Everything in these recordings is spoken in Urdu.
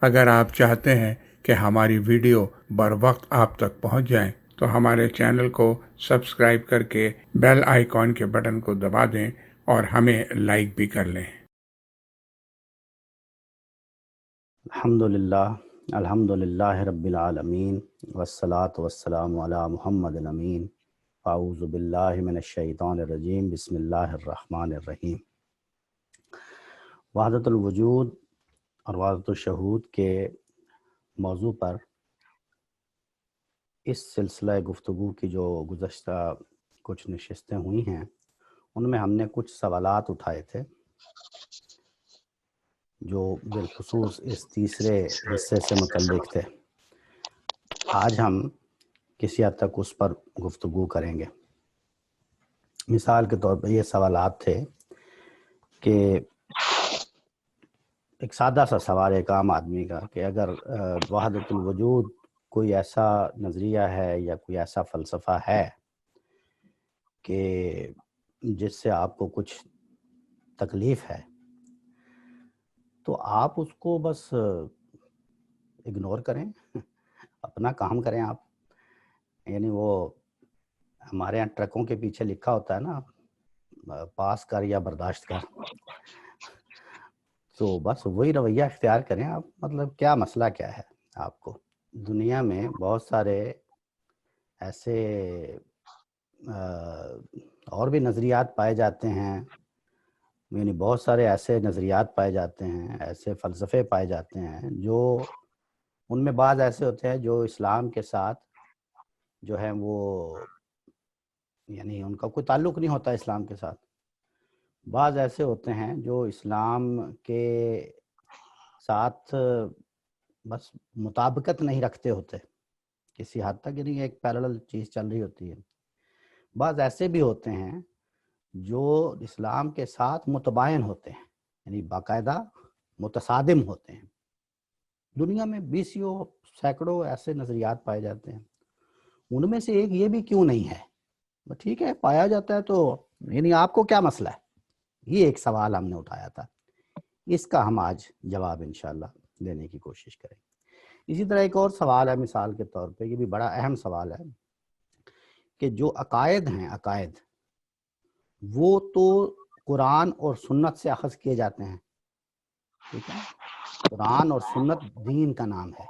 اگر آپ چاہتے ہیں کہ ہماری ویڈیو بر وقت آپ تک پہنچ جائیں تو ہمارے چینل کو سبسکرائب کر کے بیل آئیکن کے بٹن کو دبا دیں اور ہمیں لائک بھی کر لیں۔ الحمد للہ رب العالمین والصلاة والسلام علی محمد امین۔ اعوذ باللہ من الشیطان الرجیم، بسم اللہ الرحمن الرحیم۔ وحدت الوجود اور وحدت الشہود کے موضوع پر اس سلسلہ گفتگو کی جو گزشتہ کچھ نشستیں ہوئی ہیں ان میں ہم نے کچھ سوالات اٹھائے تھے جو بالخصوص اس تیسرے حصے سے متعلق تھے۔ آج ہم کسی حد تک اس پر گفتگو کریں گے۔ مثال کے طور پر یہ سوالات تھے کہ ایک سادہ سا سوال ایک عام آدمی کا کہ اگر وحدت الوجود کوئی ایسا نظریہ ہے یا کوئی ایسا فلسفہ ہے کہ جس سے آپ کو کچھ تکلیف ہے تو آپ اس کو بس اگنور کریں، اپنا کام کریں آپ۔ یعنی وہ ہمارے یہاں ٹرکوں کے پیچھے لکھا ہوتا ہے نا، پاس کر یا برداشت کر، تو بس وہی رویہ اختیار کریں آپ۔ مطلب کیا مسئلہ کیا ہے آپ کو؟ دنیا میں بہت سارے ایسے اور بھی نظریات پائے جاتے ہیں، یعنی بہت سارے ایسے نظریات پائے جاتے ہیں، ایسے فلسفے پائے جاتے ہیں جو ان میں بعض ایسے ہوتے ہیں جو اسلام کے ساتھ جو ہے وہ یعنی ان کا کوئی تعلق نہیں ہوتا اسلام کے ساتھ۔ بعض ایسے ہوتے ہیں جو اسلام کے ساتھ بس مطابقت نہیں رکھتے ہوتے کسی حد تک، یعنی ایک پیرالل چیز چل رہی ہوتی ہے۔ بعض ایسے بھی ہوتے ہیں جو اسلام کے ساتھ متباین ہوتے ہیں، یعنی باقاعدہ متصادم ہوتے ہیں۔ دنیا میں بیسیوں سینکڑوں ایسے نظریات پائے جاتے ہیں، ان میں سے ایک یہ بھی کیوں نہیں ہے؟ ٹھیک ہے، پایا جاتا ہے تو یعنی آپ کو کیا مسئلہ ہے؟ یہ ایک سوال ہم نے اٹھایا تھا، اس کا ہم آج جواب انشاءاللہ دینے کی کوشش کریں۔ اسی طرح ایک اور سوال ہے مثال کے طور پہ، یہ بھی بڑا اہم سوال ہے کہ جو عقائد ہیں، عقائد وہ تو قرآن اور سنت سے اخذ کیے جاتے ہیں، ٹھیک ہے نا؟ قرآن اور سنت دین کا نام ہے،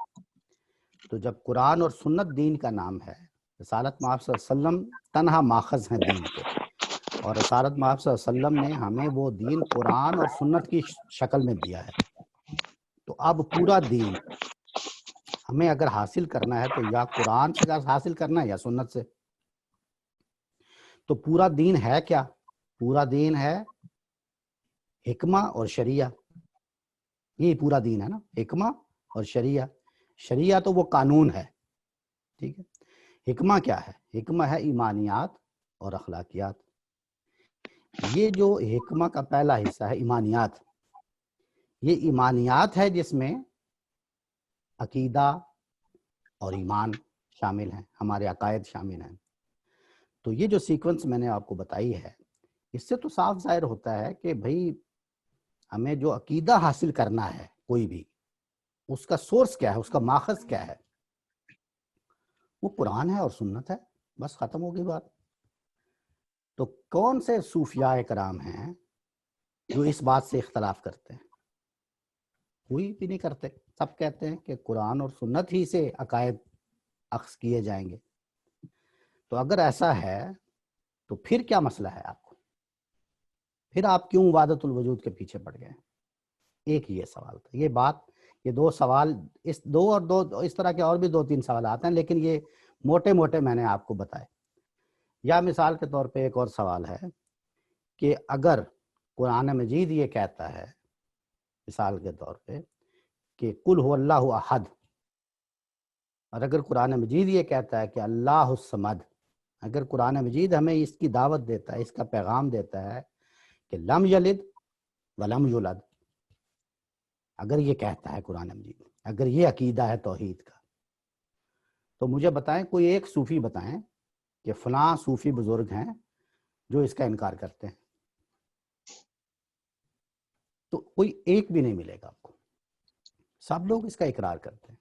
تو جب قرآن اور سنت دین کا نام ہے، رسالت مآب صلی اللہ علیہ وسلم تنہا ماخذ ہیں دین کے، اور رسالت مآب صلی اللہ علیہ وسلم نے ہمیں وہ دین قرآن اور سنت کی شکل میں دیا ہے۔ تو اب پورا دین ہمیں اگر حاصل کرنا ہے تو یا قرآن سے حاصل کرنا ہے یا سنت سے۔ تو پورا دین ہے کیا؟ پورا دین ہے حکمہ اور شریعہ، یہ پورا دین ہے نا، حکمہ اور شریعہ۔ شریعہ تو وہ قانون ہے، ٹھیک ہے۔ حکمہ کیا ہے؟ حکمہ ہے ایمانیات اور اخلاقیات۔ یہ جو حکمہ کا پہلا حصہ ہے ایمانیات، یہ ایمانیات ہے جس میں عقیدہ اور ایمان شامل ہیں، ہمارے عقائد شامل ہیں۔ تو یہ جو سیکونس میں نے آپ کو بتائی ہے، اس سے تو صاف ظاہر ہوتا ہے کہ بھئی ہمیں جو عقیدہ حاصل کرنا ہے کوئی بھی، اس کا سورس کیا ہے، اس کا ماخذ کیا ہے؟ وہ قرآن ہے اور سنت ہے، بس ختم ہو گئی بات۔ تو کون سے صوفیاء کرام ہیں جو اس بات سے اختلاف کرتے ہیں؟ کوئی بھی نہیں کرتے، سب کہتے ہیں کہ قرآن اور سنت ہی سے عقائد اخذ کیے جائیں گے۔ تو اگر ایسا ہے تو پھر کیا مسئلہ ہے آپ کو؟ پھر آپ کیوں وحدت الوجود کے پیچھے پڑ گئے؟ ایک یہ سوال تھا، یہ بات، یہ دو سوال، اس دو اور دو اس طرح کے اور بھی دو تین سوالات ہیں، لیکن یہ موٹے موٹے میں نے آپ کو بتائے۔ یا مثال کے طور پہ ایک اور سوال ہے کہ اگر قرآن مجید یہ کہتا ہے مثال کے طور پہ کہ قل هو اللہ احد، اور اگر قرآن مجید یہ کہتا ہے کہ اللہ الصمد، اگر قرآن مجید ہمیں اس کی دعوت دیتا ہے، اس کا پیغام دیتا ہے کہ لم یلد ولم یولد، اگر یہ کہتا ہے قرآن مجید، اگر یہ عقیدہ ہے توحید کا، تو مجھے بتائیں، کوئی ایک صوفی بتائیں کہ فلاں صوفی بزرگ ہیں جو اس کا انکار کرتے ہیں، تو کوئی ایک بھی نہیں ملے گا آپ کو۔ سب لوگ اس کا اقرار کرتے ہیں۔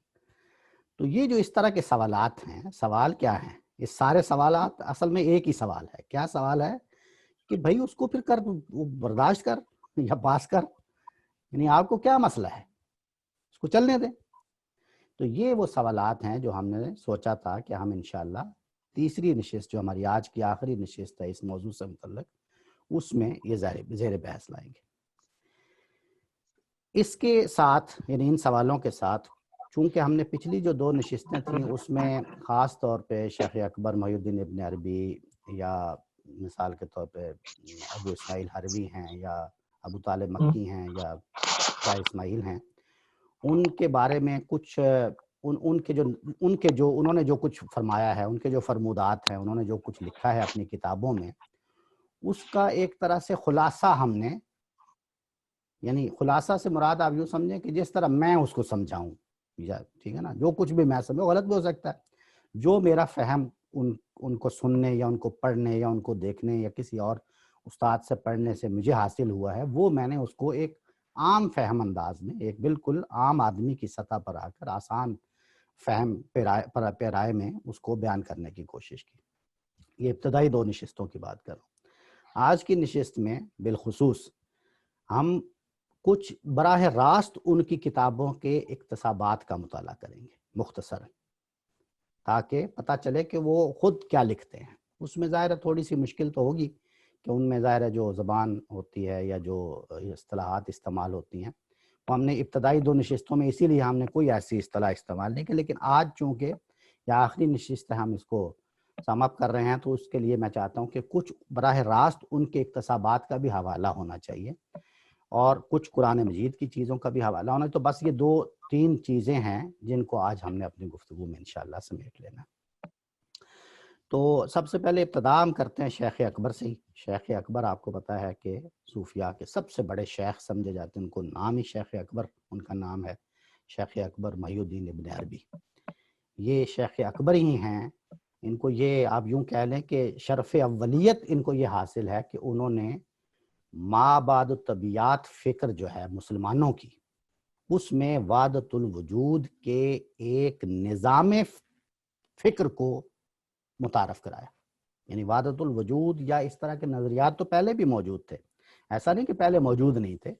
تو یہ جو اس طرح کے سوالات ہیں، سوال کیا ہیں؟ یہ سارے سوالات اصل میں ایک ہی سوال ہے۔ کیا سوال ہے؟ کہ بھائی اس کو پھر کر، وہ برداشت کر یا پاس کر، یعنی آپ کو کیا مسئلہ ہے، اس کو چلنے دیں۔ تو یہ وہ سوالات ہیں جو ہم نے سوچا تھا کہ ہم انشاءاللہ تیسری نشست جو ہماری آج کی آخری نشست ہے اس موضوع سے متعلق، اس میں یہ زیر بحث لائیں گے۔ اس کے ساتھ، یعنی ان سوالوں کے ساتھ، چونکہ ہم نے پچھلی جو 2 نشستیں تھیں اس میں خاص طور پہ شیخ اکبر محی الدین ابن عربی، یا مثال کے طور پہ ابو اسماعیل حروی ہیں، یا ابو طالب مکی ہیں، یا شاہ اسماعیل ہیں، ان کے بارے میں کچھ ان کے جو انہوں نے جو کچھ فرمایا ہے، ان کے جو فرمودات ہیں، انہوں نے جو کچھ لکھا ہے اپنی کتابوں میں، اس کا ایک طرح سے خلاصہ ہم نے، یعنی خلاصہ سے مراد آپ یوں سمجھیں کہ جس طرح میں اس کو سمجھاؤں، یا ٹھیک ہے نا، جو کچھ بھی میں سمجھوں غلط بھی ہو سکتا ہے، جو میرا فہم ان کو سننے یا ان کو پڑھنے یا ان کو دیکھنے یا کسی اور استاد سے پڑھنے سے مجھے حاصل ہوا ہے، وہ میں نے اس کو ایک عام فہم انداز میں، ایک بالکل عام آدمی کی سطح پر آ کر آسان فہم پیرائے میں اس کو بیان کرنے کی کوشش کی۔ یہ ابتدائی 2 نشستوں کی بات کر رہا ہوں۔ آج کی نشست میں بالخصوص ہم کچھ براہ راست ان کی کتابوں کے اقتباسات کا مطالعہ کریں گے مختصر، تاکہ پتہ چلے کہ وہ خود کیا لکھتے ہیں۔ اس میں ظاہر ہے تھوڑی سی مشکل تو ہوگی کہ ان میں ظاہر ہے جو زبان ہوتی ہے یا جو اصطلاحات استعمال ہوتی ہیں، وہ ہم نے ابتدائی 2 نشستوں میں اسی لیے ہم نے کوئی ایسی اصطلاح استعمال نہیں کی، لیکن آج چونکہ یہ آخری نشست ہے، ہم اس کو سم اپ کر رہے ہیں، تو اس کے لیے میں چاہتا ہوں کہ کچھ براہ راست ان کے اقتباسات کا بھی حوالہ ہونا چاہیے، اور کچھ قرآن مجید کی چیزوں کا بھی حوالہ ہونا ہے۔ تو بس یہ 2-3 چیزیں ہیں جن کو آج ہم نے اپنی گفتگو میں انشاءاللہ سمیٹ لینا۔ تو سب سے پہلے ابتدا ہم کرتے ہیں شیخ اکبر سے ہی۔ شیخ اکبر آپ کو پتہ ہے کہ صوفیاء کے سب سے بڑے شیخ سمجھے جاتے ہیں، ان کو نام ہی شیخ اکبر ان کا نام ہے، شیخ اکبر محی الدین ابن عربی۔ یہ شیخ اکبر ہی ہیں، ان کو یہ آپ یوں کہہ لیں کہ شرف اولیت ان کو یہ حاصل ہے کہ انہوں نے ما بعد الطبیعات فکر جو ہے مسلمانوں کی، اس میں وحدت الوجود کے ایک نظام فکر کو متعارف کرایا۔ یعنی وحدت الوجود یا اس طرح کے نظریات تو پہلے بھی موجود تھے، ایسا نہیں کہ پہلے موجود نہیں تھے،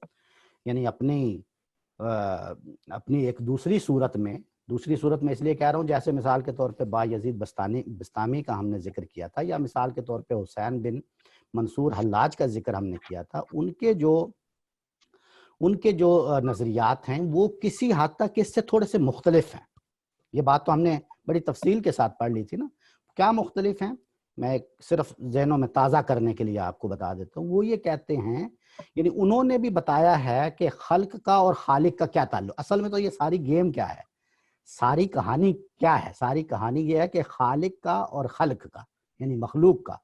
یعنی اپنی ایک دوسری صورت میں اس لیے کہہ رہا ہوں جیسے مثال کے طور پہ با یزید بستامی کا ہم نے ذکر کیا تھا، یا مثال کے طور پہ حسین بن منصور حلاج کا ذکر ہم نے کیا تھا، ان کے جو نظریات ہیں وہ کسی حد تک اس سے تھوڑے سے مختلف ہیں۔ یہ بات تو ہم نے بڑی تفصیل کے ساتھ پڑھ لی تھی نا۔ کیا مختلف ہیں؟ میں صرف ذہنوں میں تازہ کرنے کے لیے آپ کو بتا دیتا ہوں۔ وہ یہ کہتے ہیں، یعنی انہوں نے بھی بتایا ہے کہ خلق کا اور خالق کا کیا تعلق، اصل میں تو یہ ساری گیم کیا ہے، ساری کہانی کیا ہے؟ ساری کہانی یہ ہے کہ خالق کا اور خلق کا، یعنی مخلوق کا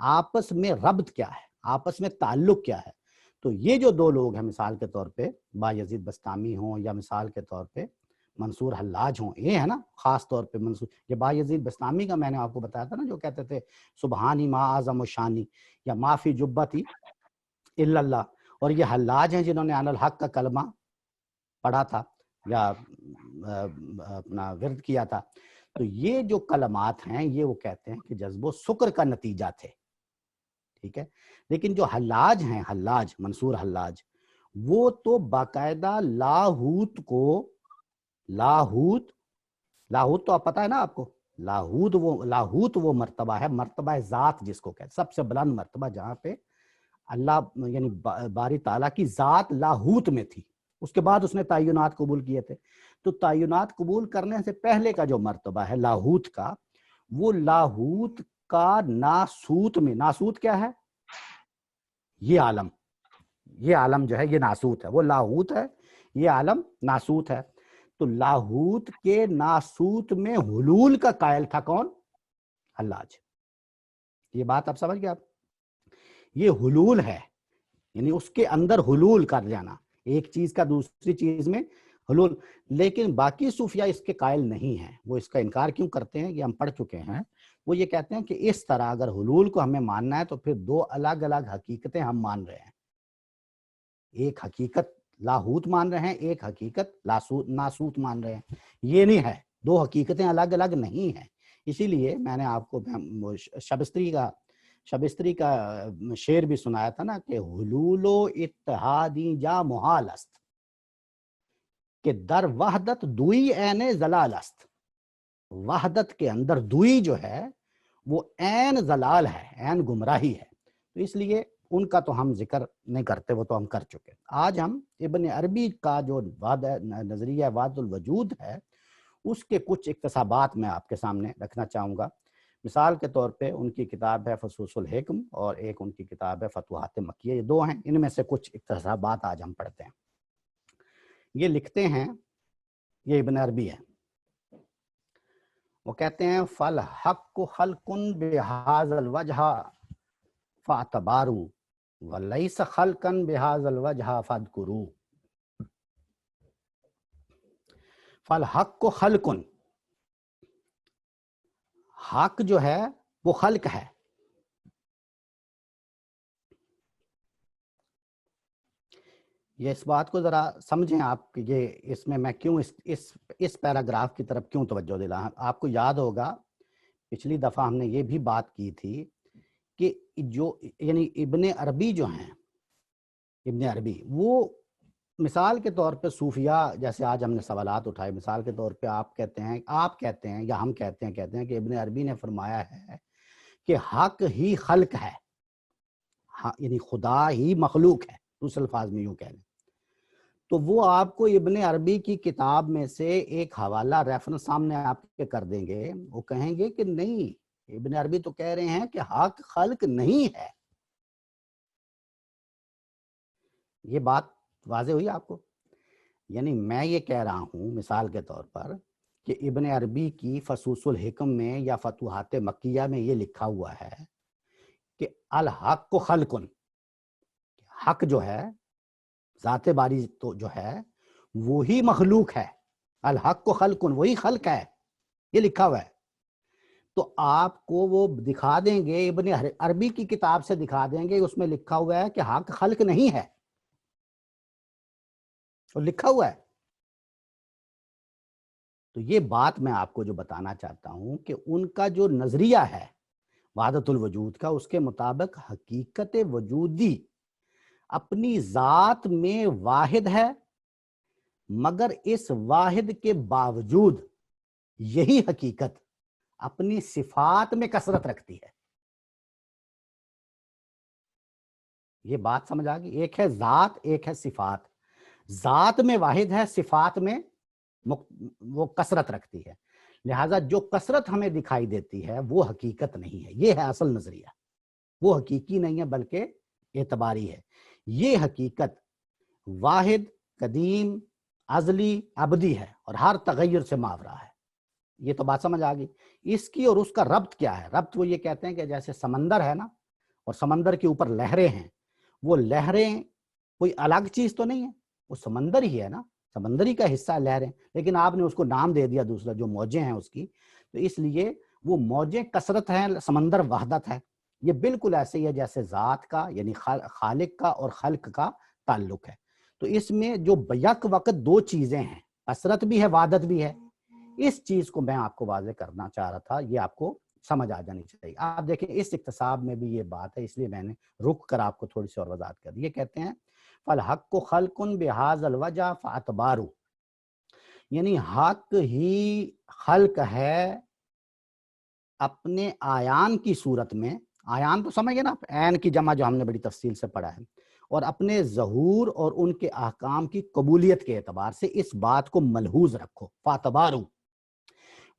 آپس میں ربط کیا ہے، آپس میں تعلق کیا ہے۔ تو یہ جو 2 لوگ ہیں، مثال کے طور پہ با یزید بستامی ہوں یا مثال کے طور پہ منصور حلاج ہوں، یہ ہے نا خاص طور پہ منصور، یہ با یزید بستامی کا میں نے آپ کو بتایا تھا نا، جو کہتے تھے سبحانی ما اعظم و شانی، یا ما فی جبتی الا اللہ، اور یہ حلاج ہیں جنہوں نے عن الحق کا کلمہ پڑھا تھا یا اپنا ورد کیا تھا۔ تو یہ جو کلمات ہیں یہ وہ کہتے ہیں کہ جذب و سکر کا نتیجہ تھے، ٹھیک ہے۔ لیکن جو حلاج ہیں، منصور حلاج، وہ تو باقاعدہ لاہوت تو آپ پتہ ہے نا آپ کو، لاہوت وہ مرتبہ ہے، مرتبہ ذات جس کو کہتے ہیں، سب سے بلند مرتبہ، جہاں پہ اللہ یعنی باری تعالیٰ کی ذات لاہوت میں تھی، اس کے بعد اس نے تعینات قبول کیے تھے۔ تو تعینات قبول کرنے سے پہلے کا جو مرتبہ ہے لاہوت کا، وہ لاہوت کا ناسوت میں، ناسوت کیا ہے؟ یہ عالم جو ہے یہ ناسوت ہے، وہ لاہوت ہے، یہ عالم ناسوت ہے۔ تو لاہوت کے ناسوت میں حلول کا قائل تھا کون؟ حلاج۔ یہ بات آپ سمجھ گئے؟ آپ یہ حلول ہے، یعنی اس کے اندر حلول کر جانا، ایک چیز کا دوسری چیز میں حلول۔ لیکن باقی صوفیہ اس کے قائل نہیں ہیں۔ وہ اس کا انکار کیوں کرتے ہیں؟ یہ ہم پڑھ چکے ہیں۔ وہ یہ کہتے ہیں کہ اس طرح اگر حلول کو ہمیں ماننا ہے تو پھر 2 الگ الگ حقیقتیں ہم مان رہے ہیں۔ ایک حقیقت لاہوت مان رہے ہیں، ایک حقیقت ناسوت مان رہے ہیں. یہ نہیں ہے، دو حقیقتیں الگ الگ نہیں ہیں. اسی لیے میں نے آپ کو شبستری کا شعر بھی سنایا تھا نا کہ حلول و اتحادی جا محال است، کہ در وحدت دوئی عین زلال است. وحدت کے اندر دوئی جو ہے وہ عین زلال ہے، عین گمراہی ہے. تو اس لیے ان کا تو ہم ذکر نہیں کرتے، وہ تو ہم کر چکے. آج ہم ابن عربی کا جو نظریہ وحدت الوجود ہے اس کے کچھ اقتباسات میں آپ کے سامنے رکھنا چاہوں گا. مثال کے طور پہ ان کی کتاب ہے فصوص الحکم اور ایک ان کی کتاب ہے فتوحات مکیہ، یہ دو ہیں. ان میں سے کچھ اقتباسات آج ہم پڑھتے ہیں. یہ لکھتے ہیں، یہ ابن عربی ہے، وہ کہتے ہیں فالحق خلق بہذا الوجہ فاعتباروا ولیس خلقا بہذا الوجہ فاذکروا. فالحق خلق، حق جو ہے وہ خلق ہے. یہ اس بات کو ذرا سمجھیں آپ کہ یہ اس میں کیوں اس پیراگراف کی طرف کیوں توجہ دلا. آپ کو یاد ہوگا پچھلی دفعہ ہم نے یہ بھی بات کی تھی کہ جو یعنی ابن عربی جو ہیں، ابن عربی وہ مثال کے طور پہ صوفیاء، جیسے آج ہم نے سوالات اٹھائے، مثال کے طور پہ آپ کہتے ہیں یا ہم کہتے ہیں کہ ابن عربی نے فرمایا ہے کہ حق ہی خلق ہے، یعنی خدا ہی مخلوق ہے، دوسرے الفاظ میں یوں کہہ لیں. تو وہ آپ کو ابن عربی کی کتاب میں سے ایک حوالہ ریفرنس سامنے آپ کے کر دیں گے، وہ کہیں گے کہ نہیں، ابن عربی تو کہہ رہے ہیں کہ حق خلق نہیں ہے. یہ بات واضح ہوئی آپ کو؟ یعنی میں یہ کہہ رہا ہوں مثال کے طور پر کہ ابن عربی کی فصوص الحکم میں یا فتوحات مکیہ میں یہ لکھا ہوا ہے کہ الحق کو خلقن، حق جو ہے ذات باری تو جو ہے وہی مخلوق ہے. الحق کو خلقن، وہی خلق ہے، یہ لکھا ہوا ہے. تو آپ کو وہ دکھا دیں گے، ابن عربی کی کتاب سے دکھا دیں گے، اس میں لکھا ہوا ہے کہ حق خلق نہیں ہے، اور لکھا ہوا ہے. تو یہ بات میں آپ کو جو بتانا چاہتا ہوں کہ ان کا جو نظریہ ہے وحدت الوجود کا، اس کے مطابق حقیقت وجودی اپنی ذات میں واحد ہے، مگر اس واحد کے باوجود یہی حقیقت اپنی صفات میں کثرت رکھتی ہے. یہ بات سمجھ آ گئی؟ ایک ہے ذات، ایک ہے صفات. ذات میں واحد ہے، صفات میں وہ کثرت رکھتی ہے. لہٰذا جو کثرت ہمیں دکھائی دیتی ہے وہ حقیقت نہیں ہے. یہ ہے اصل نظریہ. وہ حقیقی نہیں ہے بلکہ اعتباری ہے. یہ حقیقت واحد، قدیم، ازلی، ابدی ہے اور ہر تغیر سے ماورا ہے. یہ تو بات سمجھ آ گئی. اس کی اور اس کا ربط کیا ہے؟ ربط وہ یہ کہتے ہیں کہ جیسے سمندر ہے نا، اور سمندر کے اوپر لہریں ہیں، وہ لہریں کوئی الگ چیز تو نہیں ہے، وہ سمندر ہی ہے نا، سمندری کا حصہ لہریں، لیکن آپ نے اس کو نام دے دیا دوسرا، جو موجیں ہیں اس کی. تو اس لیے وہ موجیں کثرت ہیں، سمندر وحدت ہے. یہ بالکل ایسے ہی ہے جیسے ذات کا یعنی خالق کا اور خلق کا تعلق ہے. تو اس میں جو بیک وقت دو چیزیں ہیں، کثرت بھی ہے، وحدت بھی ہے. اس چیز کو میں آپ کو واضح کرنا چاہ رہا تھا، یہ آپ کو سمجھ آ جانی چاہیے. آپ دیکھیں اس اقتصاب میں بھی یہ بات ہے، اس لیے میں نے رک کر آپ کو تھوڑی سی اور وضاحت کر دی. یہ کہتے ہیں فالحق خلق بہذا الوجہ فاعتباروا، یعنی حق ہی خلق ہے اپنے آیان کی صورت میں. آیان تو سمجھ گئے نا، عین کی جمع جو ہم نے بڑی تفصیل سے پڑھا ہے. اور اپنے ظہور اور ان کے احکام کی قبولیت کے اعتبار سے اس بات کو ملحوظ رکھو. فاعتباروا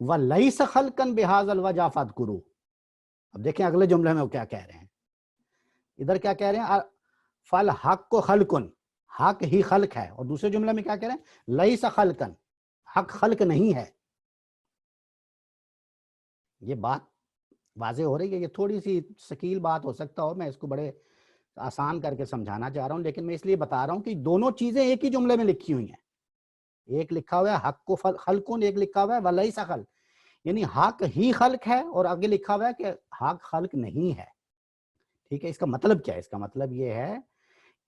ولیس خلقا بہذا الوجہ فاذکروا. اب دیکھیں اگلے جملے میں وہ کیا کہہ رہے ہیں. ادھر کیا کہہ رہے ہیں؟ فالحق کو خلقن، حق ہی خلق ہے. اور دوسرے جملے میں کیا کہہ رہے ہیں؟ لیس خلقا، حق خلق نہیں ہے. یہ بات واضح ہو رہی ہے. یہ تھوڑی سی ثقیل بات ہو سکتا ہو، میں اس کو بڑے آسان کر کے سمجھانا چاہ رہا ہوں، لیکن میں اس لیے بتا رہا ہوں کہ دونوں چیزیں ایک ہی جملے میں لکھی ہوئی ہیں. ایک لکھا ہوا ہے حق کو خلقن، ایک لکھا ہوا ہے ولیس خلق، یعنی حق ہی خلق ہے، اور آگے لکھا ہوا ہے کہ حق خلق نہیں ہے. ٹھیک ہے؟ اس کا مطلب کیا ہے؟ اس کا مطلب یہ ہے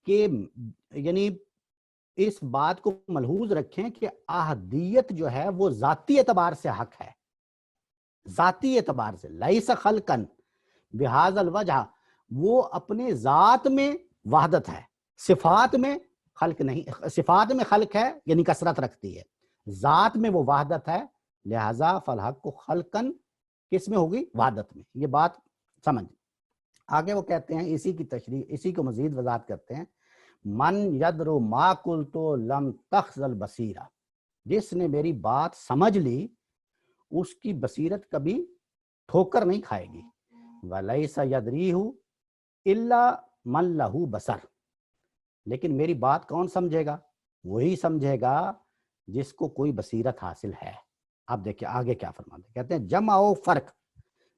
کہ یعنی اس بات کو ملحوظ رکھیں کہ احدیت جو ہے وہ ذاتی اعتبار سے حق ہے، ذاتی اعتبار سے، لیس خلقن بہذا الوجہ، وہ اپنے ذات میں وحدت ہے، صفات میں خلق نہیں، صفات میں خلق ہے یعنی کثرت رکھتی ہے، ذات میں وہ وحدت ہے، لہذا فالحق کو خلقن کس میں ہوگی؟ وحدت میں۔ یہ بات سمجھ۔ آگے وہ کہتے ہیں، اسی کی تشریح، اسی کو مزید وضاحت کرتے ہیں، من یدرو ما قلتو لم تخزل بصیرہ، جس نے میری بات سمجھ لی اس کی بصیرت کبھی ٹھوکر نہیں کھائے گی۔ وَلَيْسَ يَدْرِيهُ إِلَّا مَنْ لَهُ بَصَرٌ، لیکن میری بات کون سمجھے گا؟ وہی سمجھے گا جس کو کوئی بصیرت حاصل ہے۔ اب دیکھیں آگے کیا فرماتے ہیں، کہتے ہیں جمع و فرق،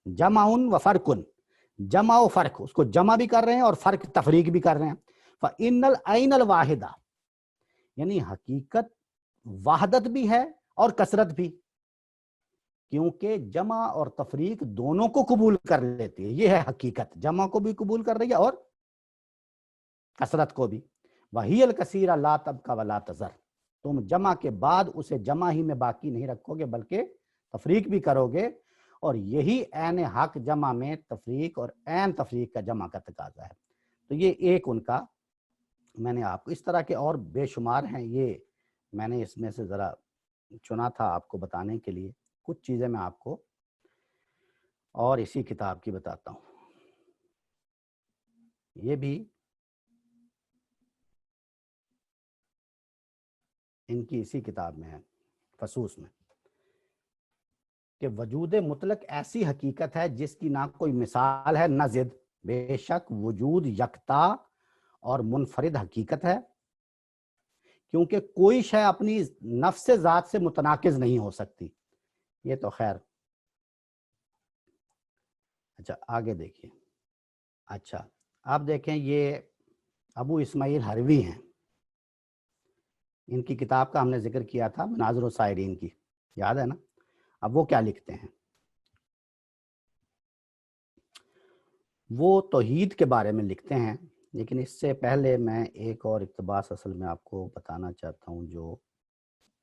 جمعن و فرقن، جمع و فرق، اس کو جمع بھی کر رہے ہیں اور فرق تفریق بھی کر رہے ہیں۔ فَإِنَّ الْعَيْنَ الْوَاحِدَةَ، یعنی حقیقت وحدت بھی ہے اور کثرت بھی، کیونکہ جمع اور تفریق دونوں کو قبول کر لیتی ہے، یہ ہے حقیقت، جمع کو بھی قبول کر رہی ہے اور کثرت کو بھی۔ وَهِيَ الْكَثِيرَ لَا تَبْقَى وَلَا تَذَرُ، تم جمع کے بعد اسے جمع ہی میں باقی نہیں رکھو گے بلکہ تفریق بھی کرو گے، اور یہی عین حق جمع میں تفریق اور عین تفریق کا جمع کا تقاضا ہے۔ تو یہ ایک ان کا، میں نے آپ کو اس طرح کے اور بے شمار ہیں، یہ میں نے اس میں سے ذرا چنا تھا آپ کو بتانے کے لیے، کچھ چیزیں میں آپ کو اور اسی کتاب کی بتاتا ہوں۔ یہ بھی ان کی اسی کتاب میں ہے، فصوص میں، کہ وجود مطلق ایسی حقیقت ہے جس کی نہ کوئی مثال ہے نہ ضد، بے شک وجود یکتا اور منفرد حقیقت ہے، کیونکہ کوئی شے اپنی نفس ذات سے متناقض نہیں ہو سکتی۔ یہ تو خیر، اچھا آگے دیکھیے، اچھا آپ دیکھیں، یہ ابو اسماعیل حروی ہیں، ان کی کتاب کا ہم نے ذکر کیا تھا، مناظر السائرین کی، یاد ہے نا؟ اب وہ کیا لکھتے ہیں، وہ توحید کے بارے میں لکھتے ہیں، لیکن اس سے پہلے میں ایک اور اقتباس اصل میں آپ کو بتانا چاہتا ہوں جو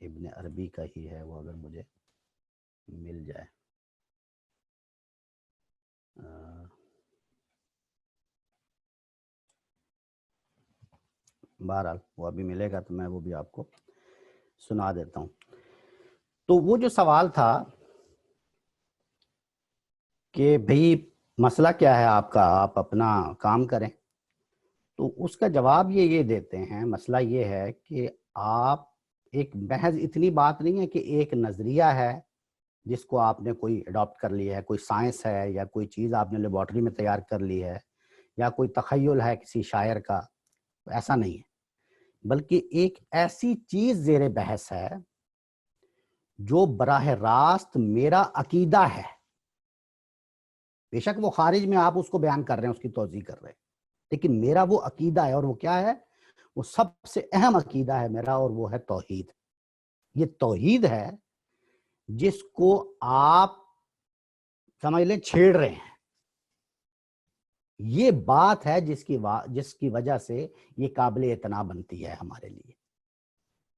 ابن عربی کا ہی ہے، وہ اگر مجھے مل جائے، بہرحال وہ ابھی ملے گا تو میں وہ بھی آپ کو سنا دیتا ہوں۔ تو وہ جو سوال تھا کہ بھئی مسئلہ کیا ہے آپ کا، آپ اپنا کام کریں، تو اس کا جواب یہ دیتے ہیں، مسئلہ یہ ہے کہ آپ ایک محض اتنی بات نہیں ہے کہ ایک نظریہ ہے جس کو آپ نے کوئی اڈاپٹ کر لیا ہے، کوئی سائنس ہے یا کوئی چیز آپ نے لیبارٹری میں تیار کر لی ہے یا کوئی تخیل ہے کسی شاعر کا، ایسا نہیں ہے، بلکہ ایک ایسی چیز زیر بحث ہے جو براہ راست میرا عقیدہ ہے، بے شک وہ خارج میں آپ اس کو بیان کر رہے ہیں، اس کی توضیح کر رہے ہیں، لیکن میرا وہ عقیدہ ہے، اور وہ کیا ہے؟ وہ سب سے اہم عقیدہ ہے میرا، اور وہ ہے توحید۔ یہ توحید ہے جس کو آپ سمجھ لیں چھیڑ رہے ہیں، یہ بات ہے جس کی وجہ سے یہ قابل اعتنا بنتی ہے ہمارے لیے۔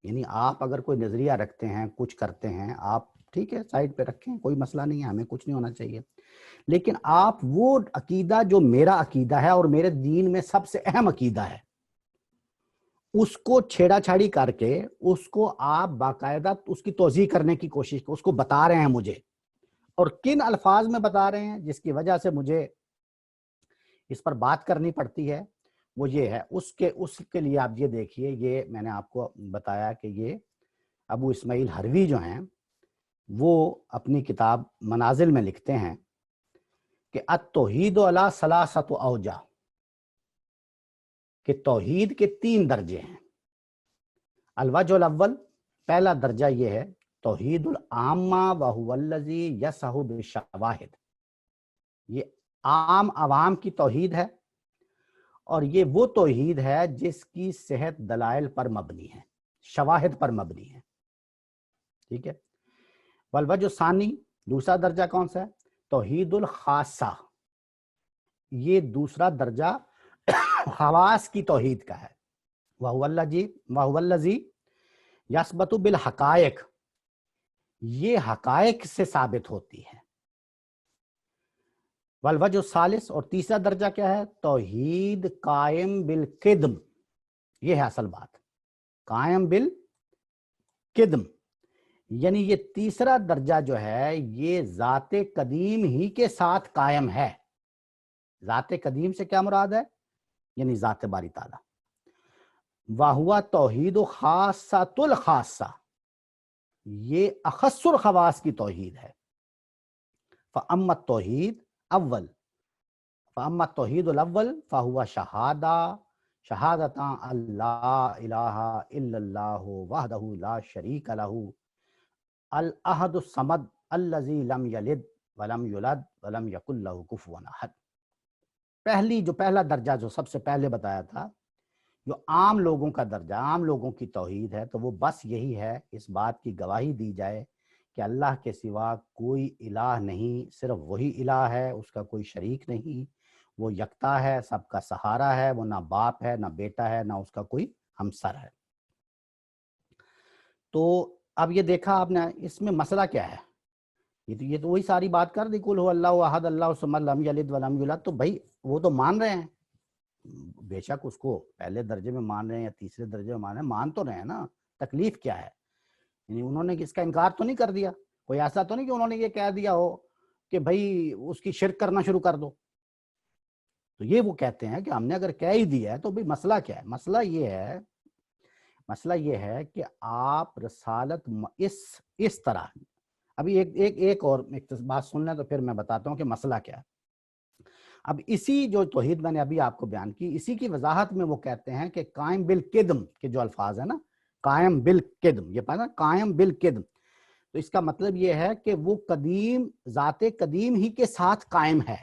یعنی آپ اگر کوئی نظریہ رکھتے ہیں، کچھ کرتے ہیں، آپ ٹھیک ہے سائڈ پہ رکھیں، کوئی مسئلہ نہیں ہے، ہمیں کچھ نہیں ہونا چاہیے، لیکن آپ وہ عقیدہ جو میرا عقیدہ ہے اور میرے دین میں سب سے اہم عقیدہ ہے، اس کو چھیڑا چھاڑی کر کے اس کو آپ باقاعدہ اس کی توضیح کرنے کی کوشش، اس کو بتا رہے ہیں مجھے، اور کن الفاظ میں بتا رہے ہیں جس کی وجہ سے مجھے اس پر بات کرنی پڑتی ہے، وہ یہ ہے، اس کے لیے آپ یہ دیکھیے، یہ میں نے آپ کو بتایا کہ یہ ابو اسماعیل حروی جو ہیں وہ اپنی کتاب منازل میں لکھتے ہیں کہ التوحید علی ثلاثۃ اوجہ، کہ توحید کے 3 درجے ہیں۔ الوجہ الاول، پہلا درجہ یہ ہے توحید العامہ وہو الذی یصح بالشواہد، یہ عام عوام کی توحید ہے، اور یہ وہ توحید ہے جس کی صحت دلائل پر مبنی ہے، شواہد پر مبنی ہے، ٹھیک ہے۔ والوجہ الثانی، دوسرا درجہ کون سا ہے؟ توحید الخاصہ، یہ دوسرا درجہ خواص کی توحید کا ہے، وَهُوَ الَّذِي یثبت بالحقائق، یہ حقائق سے ثابت ہوتی ہے. والوجہ الثالث، اور تیسرا درجہ کیا ہے؟ توحید قائم بالقدم. یہ ہے اصل بات، قائم بالقدم، یعنی یہ تیسرا درجہ جو ہے یہ ذات قدیم ہی کے ساتھ قائم ہے. ذات قدیم سے کیا مراد ہے؟ یعنی ذات باری تعالیٰ. وَهُوَ توحید خاصۃ الخاصہ، یہ اخص الخواص کی توحید ہے. فَأَمَّا التوحید اول، فَأَمَّا التوحید الاول فَهُوَ شہادتاں اللہ الہ الا اللہ وحدہ لا شریک لہ الاحد الصمد الذی لم یلد ولم یولد ولم یکن لہ کفوا احد. پہلا درجہ جو سب سے پہلے بتایا تھا، جو عام لوگوں کا درجہ، عام لوگوں کی توحید ہے، تو وہ بس یہی ہے، اس بات کی گواہی دی جائے کہ اللہ کے سوا کوئی الہ نہیں، صرف وہی الہ ہے، اس کا کوئی شریک نہیں، وہ یکتا ہے، سب کا سہارا ہے، وہ نہ باپ ہے، نہ بیٹا ہے، نہ اس کا کوئی ہمسر ہے. تو اب یہ دیکھا آپ نے، اس میں مسئلہ کیا ہے؟ یہ تو وہی ساری بات کر دی، قل هو اللہ احد اللہ الصمد لم یلد ولم یولد. تو بھائی وہ تو مان رہے ہیں، بے شک اس کو پہلے درجے میں مان رہے ہیں یا تیسرے درجے میں مان رہے ہیں، مان تو رہے ہیں نا. تکلیف کیا ہے؟ یعنی انہوں نے اس کا انکار تو نہیں کر دیا. کوئی ایسا تو نہیں کہ انہوں نے یہ کہہ دیا ہو کہ بھائی اس کی شرک کرنا شروع کر دو. تو یہ وہ کہتے ہیں کہ ہم نے اگر کہہ ہی دیا ہے تو بھائی مسئلہ کیا ہے؟ مسئلہ یہ ہے کہ آپ رسالت اس طرح. ابھی ایک اور بات سن لیں تو پھر میں بتاتا ہوں کہ مسئلہ کیا ہے. اب اسی جو توحید میں نے ابھی آپ کو بیان کی، اسی کی وضاحت میں وہ کہتے ہیں کہ قائم بالقدم کے جو الفاظ ہیں نا، قائم بالقدم، یہ پتا نا قائم بالقدم، تو اس کا مطلب یہ ہے کہ وہ قدیم، ذات قدیم ہی کے ساتھ قائم ہے.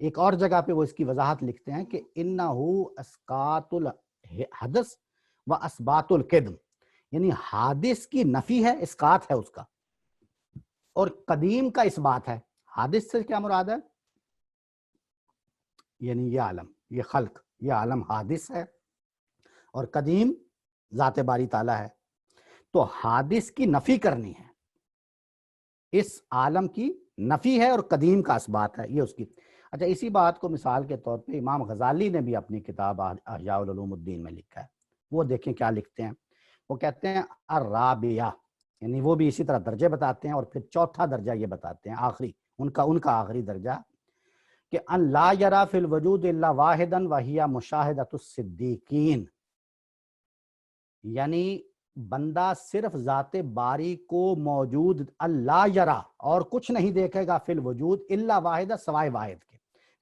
ایک اور جگہ پہ وہ اس کی وضاحت لکھتے ہیں کہ انہو اسقاط الحدث و اسبات القدم، یعنی حادث کی نفی ہے، اسقاط ہے اس کا، اور قدیم کا اس بات ہے. حادث سے کیا مراد ہے؟ یعنی یہ عالم، یہ خلق، یہ عالم حادث ہے، اور قدیم ذات باری تعالیٰ ہے. تو حادث کی نفی کرنی ہے، اس عالم کی نفی ہے، اور قدیم کا اس بات ہے، یہ اس کی. اچھا، اسی بات کو مثال کے طور پہ امام غزالی نے بھی اپنی کتاب احیاء العلوم الدین میں لکھا ہے. وہ دیکھیں کیا لکھتے ہیں. وہ کہتے ہیں الرابعہ، یعنی وہ بھی اسی طرح درجے بتاتے ہیں، اور پھر چوتھا درجہ یہ بتاتے ہیں، آخری ان کا آخری درجہ، کہ ان لا یرا فی الوجود الا واحدا وہی مشاہدۃ الصدیقین، یعنی بندہ صرف ذات باری کو موجود اللہ یرا، اور کچھ نہیں دیکھے گا، فی الوجود الا واحدہ، سوائے واحد کے،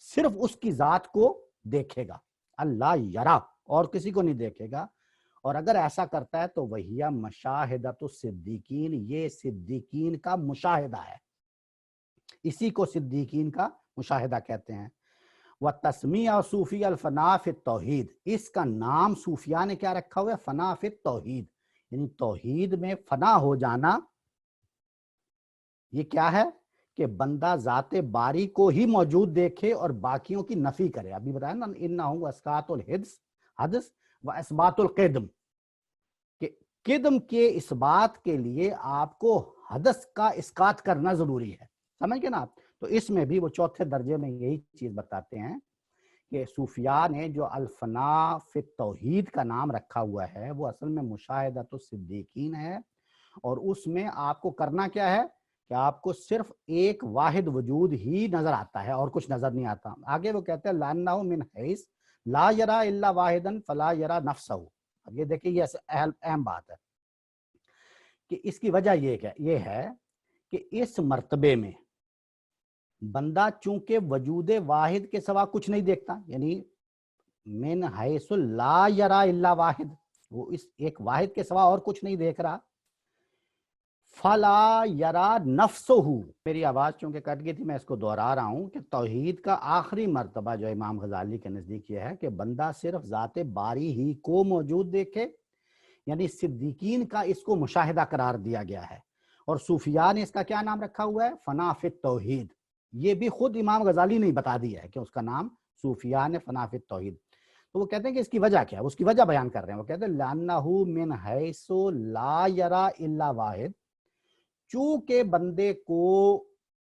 صرف اس کی ذات کو دیکھے گا. اللہ یرا، اور کسی کو نہیں دیکھے گا. اور اگر ایسا کرتا ہے تو وہی مشاہدۃ الصدیقین، یہ صدیقین کا مشاہدہ ہے، اسی کو صدیقین کا مشاہدہ کہتے ہیں. وَتَسْمِيَةُ صوفیہ الفنا فی التوحید، اس کا نام صوفیاء نے کیا رکھا ہوا ہے؟ فنا فی التوحید، یعنی توحید میں فنا ہو جانا. یہ کیا ہے؟ کہ بندہ ذات باری کو ہی موجود دیکھے اور باقیوں کی نفی کرے. ابھی بتایا نا، انہو اسقاط الحدث و اثبات القدم، کہ قدم کے اثبات کے لیے آپ کو حدث کا اسقاط کرنا ضروری ہے. سمجھ گئے نا آپ؟ تو اس میں بھی وہ چوتھے درجے میں یہی چیز بتاتے ہیں کہ صوفیاء نے جو الفنا فی التوحید کا نام رکھا ہوا ہے، وہ اصل میں مشاہدۃ الصدیقین ہے. اور اس میں آپ کو کرنا کیا ہے؟ کہ آپ کو صرف ایک واحد وجود ہی نظر آتا ہے، اور کچھ نظر نہیں آتا. آگے وہ کہتے ہیں لَأَنَّهُ مِنْ حَيْث لَا يَرَى إِلَّا وَاحِدًا فَلَا يَرَى نَفْسَهُ. اب یہ دیکھیں، یہ اہم بات ہے کہ اس کی وجہ یہ ہے کہ اس مرتبے میں بندہ چونکہ وجود واحد کے سوا کچھ نہیں دیکھتا، یعنی من حیث لا یرا الا واحد، وہ اس ایک واحد کے سوا اور کچھ نہیں دیکھ رہا. فلا یرا نفسہ، میری آواز چونکہ کٹ گئی تھی، میں اس کو دوہرا رہا ہوں کہ توحید کا آخری مرتبہ جو امام غزالی کے نزدیک یہ ہے کہ بندہ صرف ذات باری ہی کو موجود دیکھے، یعنی صدیقین کا اس کو مشاہدہ قرار دیا گیا ہے. اور صوفیاء نے اس کا کیا نام رکھا ہوا ہے؟ فنا فی التوحید. یہ بھی خود امام غزالی نے بتا دیا ہے کہ اس کا نام صوفیاء نے فنا فی التوحید. تو وہ کہتے ہیں کہ اس کی وجہ کیا ہے، اس کی وجہ بیان کر رہے ہیں. وہ کہتے ہیں لَأَنَّهُ مِنْ حَيْثُ لَا يَرَى إِلَّا واحد، چونکہ بندے کو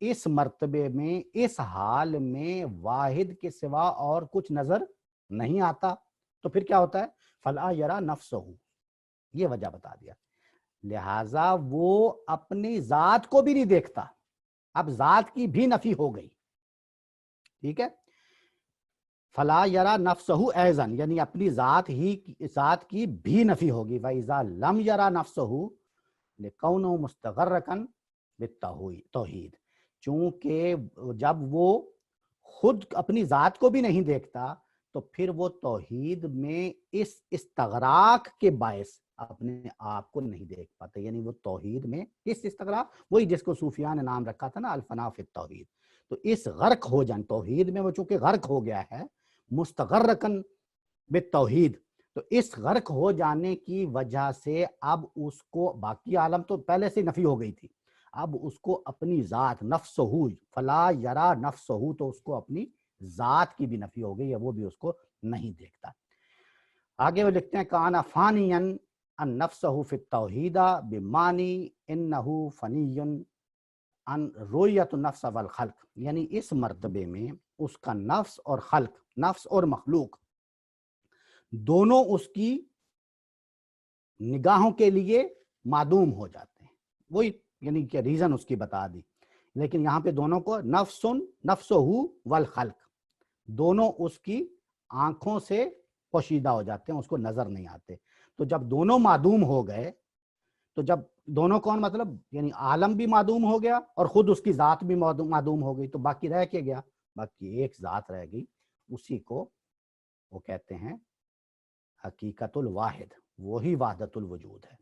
اس مرتبے میں، اس حال میں واحد کے سوا اور کچھ نظر نہیں آتا، تو پھر کیا ہوتا ہے فَلَا يَرَى نَفْسَهُ، یہ وجہ بتا دیا. لہٰذا وہ اپنی ذات کو بھی نہیں دیکھتا. اب ذات کی بھی نفی ہو گئی، ٹھیک ہے. فلا یرا نفسہ ایضاً، یعنی اپنی ذات کی بھی نفی ہوگی. وَإِذَا لَمْ يَرَا نَفْسَهُ لِكَوْنُهُ مُسْتَغَرَّقًا بِالتَّوْحِيدِ، چونکہ جب وہ خود اپنی ذات کو بھی نہیں دیکھتا تو پھر وہ توحید میں اس استغراق کے باعث اپنے آپ کو نہیں دیکھ پاتے. یعنی وہ توحید میں اس استغراق، وہی جس کو صوفیاء نے نام رکھا تھا نا الفنا فی التوحید. تو اس غرق ہو جان توحید میں وہ چونکہ غرق ہو گیا ہے، مستغرقن بالتوحید، تو اس غرق ہو جانے کی وجہ سے اب اس کو باقی عالم تو پہلے سے نفی ہو گئی تھی، اب اس کو اپنی ذات نفسہ، فلا یرا نفسہ، تو اس کو اپنی ذات کی بھی نفی ہو گئی ہے، وہ بھی اس کو نہیں دیکھتا. آگے وہ لکھتے ہیں کان فانیا ان نفسہ فی التوحید بمعنی انہ فنی ان رویت النفس والخلق، یعنی اس مرتبے میں اس کا نفس اور خلق، نفس اور مخلوق دونوں اس کی نگاہوں کے لیے معدوم ہو جاتے ہیں. وہی یعنی کہ ریزن اس کی بتا دی، لیکن یہاں پہ دونوں کو نفسہ والخلق، دونوں اس کی آنکھوں سے پوشیدہ ہو جاتے ہیں، اس کو نظر نہیں آتے. تو جب دونوں معدوم ہو گئے، تو جب دونوں کون مطلب یعنی عالم بھی معدوم ہو گیا اور خود اس کی ذات بھی معدوم ہو گئی، تو باقی رہ کے گیا، باقی ایک ذات رہ گئی، اسی کو وہ کہتے ہیں حقیقت الواحد، وہی وحدت الوجود ہے.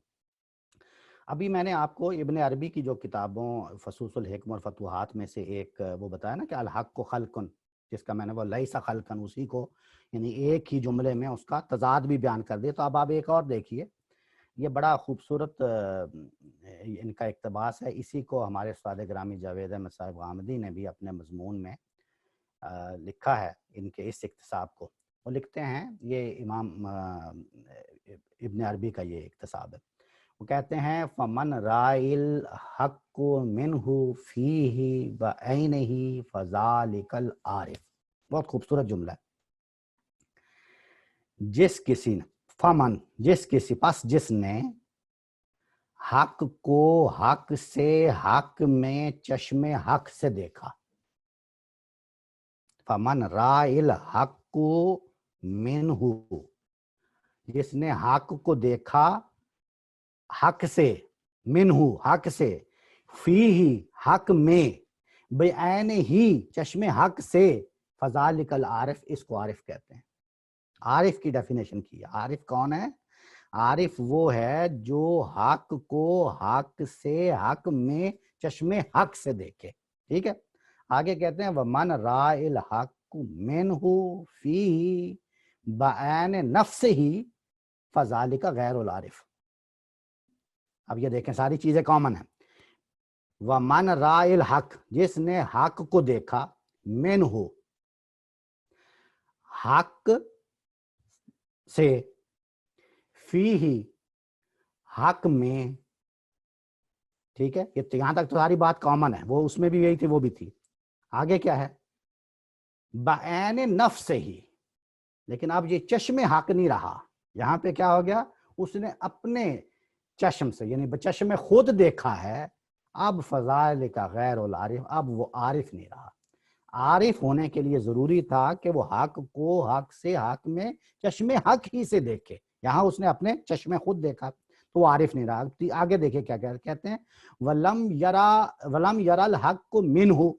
ابھی میں نے آپ کو ابن عربی کی جو کتابوں فصوص الحکم اور فتوحات میں سے ایک وہ بتایا نا کہ الحق خلقن، جس کا میں نے وہ لیس خلقن، اسی کو یعنی ایک ہی جملے میں اس کا تضاد بھی بیان کر دیا. تو اب آپ ایک اور دیکھیے، یہ بڑا خوبصورت ان کا اقتباس ہے. اسی کو ہمارے استاد گرامی جاوید احمد صاحب غامدی نے بھی اپنے مضمون میں لکھا ہے ان کے اس اقتصاب کو. وہ لکھتے ہیں، یہ امام ابن عربی کا یہ اقتصاب ہے. وہ کہتے ہیں فمن رائے الحق منہ فیہ بعینہ فذالک العارف. بہت خوبصورت جملہ ہے. جس کسی نے، فمن جس کسی، پس جس نے حق کو حق سے، حق میں چشم حق سے دیکھا. فمن رائے الحق منہ، جس نے حق کو دیکھا حق سے، منہ حق سے، فیہ حق میں، بعین ہی چشم حق سے، فذالک العارف، اس کو عارف کہتے ہیں. عارف کی ڈیفینیشن کی. عارف کون ہے؟ عارف وہ ہے جو حق کو حق سے، حق میں چشم حق سے دیکھے. ٹھیک ہے. آگے کہتے ہیں وَمَنْ رَائِ الْحَقُ مِنْهُ فِيهِ بَعَيْنِ نَفْسِهِ فَذَلِكَ غَيْرُ الْعَارِفِ. اب یہ دیکھیں ساری چیزیں کامن ہیں. وَمَنْ رَائِ الْحَقُ، جس نے حق کو دیکھا، مِنْهُ حق سے، فیہ حق میں. ٹھیک ہے، یہاں تک تو ساری بات کامن ہے، وہ اس میں بھی یہی تھی، وہ بھی تھی. آگے کیا ہے؟ بعین نفس ہی. لیکن اب یہ چشم حق نہیں رہا، یہاں پہ کیا ہو گیا؟ اس نے اپنے چشم سے یعنی بچشم خود دیکھا ہے. اب فضائل کا غیر العارف، اب وہ عارف نہیں رہا. عارف ہونے کے لیے ضروری تھا کہ وہ حق کو حق سے، حق میں چشم حق ہی سے دیکھے. یہاں اس نے اپنے چشم خود دیکھا تو وہ عارف نہیں رہا. آگے دیکھیں کیا کہتے ہیں، وَلَمْ يَرَ الْحَقُّ مِنْهُ،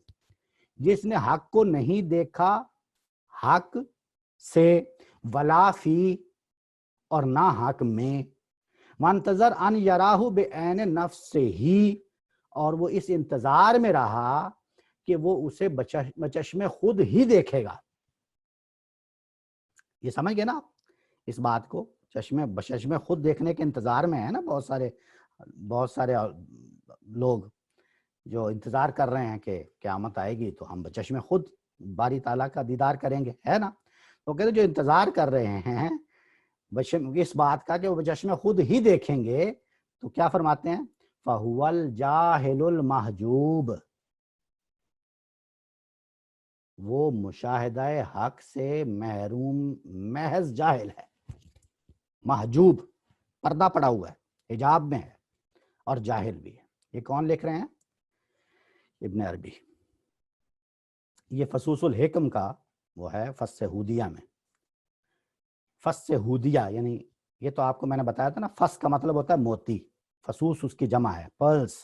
جس نے حق کو نہیں دیکھا حق سے، ولا فی اور نہ حق میں، وانتظر ان یراہ بعین نفسہ، اور وہ اس انتظار میں رہا کہ وہ اسے بچشم خود ہی دیکھے گا. یہ سمجھ گئے نا آپ اس بات کو؟ بچشم خود دیکھنے کے انتظار میں ہے نا بہت سارے لوگ جو انتظار کر رہے ہیں کہ قیامت آئے گی تو ہم بچشم خود باری تعالیٰ کا دیدار کریں گے، ہے نا. تو کہتے جو انتظار کر رہے ہیں اس بات کا کہ وہ بچشمہ خود ہی دیکھیں گے، تو کیا فرماتے ہیں؟ فَهُوَ الْجَاهِلُ الْمَحْجُوبُ، وہ مشاہدہ حق سے محروم محض جاہل ہے، محجوب، پردہ پڑا ہوا ہے، حجاب میں ہے، اور جاہل بھی ہے۔ یہ کون لکھ رہے ہیں؟ ابن عربی۔ یہ فصوص الحکم کا وہ ہے فص ہودیہ میں۔ فص ہودیہ یعنی یہ تو آپ کو میں نے بتایا تھا نا، فص کا مطلب ہوتا ہے موتی، فصوص اس کی جمع ہے، پرلز،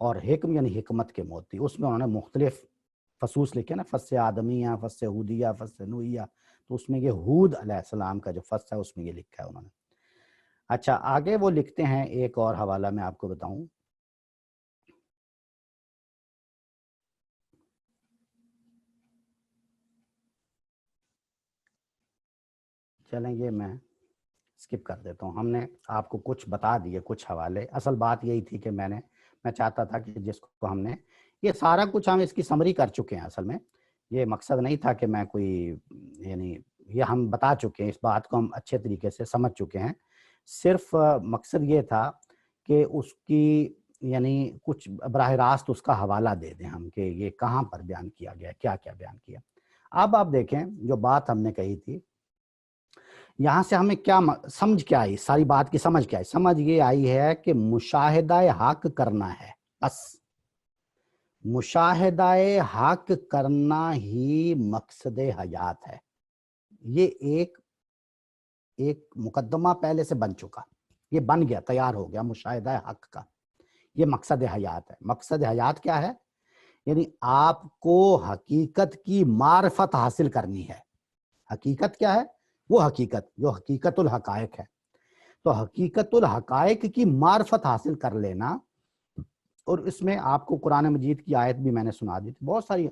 اور حکم یعنی حکمت کے موتی۔ اس میں انہوں نے مختلف فصوص لکھے نا، فص آدمیہ، فص ہودیہ، فص نوحیہ، تو اس میں یہ ہود علیہ السلام کا جو فص ہے اس میں یہ لکھا ہے انہوں نے۔ اچھا آگے وہ لکھتے ہیں، ایک اور حوالہ میں آپ کو بتاؤں، چلیں یہ میں اسکپ کر دیتا ہوں، ہم نے آپ کو کچھ بتا دیے، کچھ حوالے۔ اصل بات یہی تھی کہ میں چاہتا تھا کہ جس کو ہم نے یہ سارا کچھ ہم اس کی سمری کر چکے ہیں، اصل میں یہ مقصد نہیں تھا کہ میں کوئی یعنی یہ ہم بتا چکے ہیں، اس بات کو ہم اچھے طریقے سے سمجھ چکے ہیں، صرف مقصد یہ تھا کہ اس کی یعنی کچھ براہ راست اس کا حوالہ دے دیں ہم کہ یہ کہاں پر بیان کیا گیا، کیا کیا بیان کیا۔ اب آپ دیکھیں جو بات ہم نے کہی تھی، یہاں سے ہمیں کیا سمجھ کیا آئی، ساری بات کی سمجھ کیا آئی؟ سمجھ یہ آئی ہے کہ مشاہدہ حق کرنا ہے، بس مشاہدہ حق کرنا ہی مقصد حیات ہے۔ یہ ایک مقدمہ پہلے سے بن چکا، یہ بن گیا، تیار ہو گیا مشاہدہ حق کا، یہ مقصد حیات ہے۔ مقصد حیات کیا ہے؟ یعنی آپ کو حقیقت کی معرفت حاصل کرنی ہے۔ حقیقت کیا ہے؟ وہ حقیقت جو حقیقت الحقائق ہے، تو حقیقت الحقائق کی معرفت حاصل کر لینا۔ اور اس میں آپ کو قرآن مجید کی آیت بھی میں نے سنا دی تھی، بہت ساری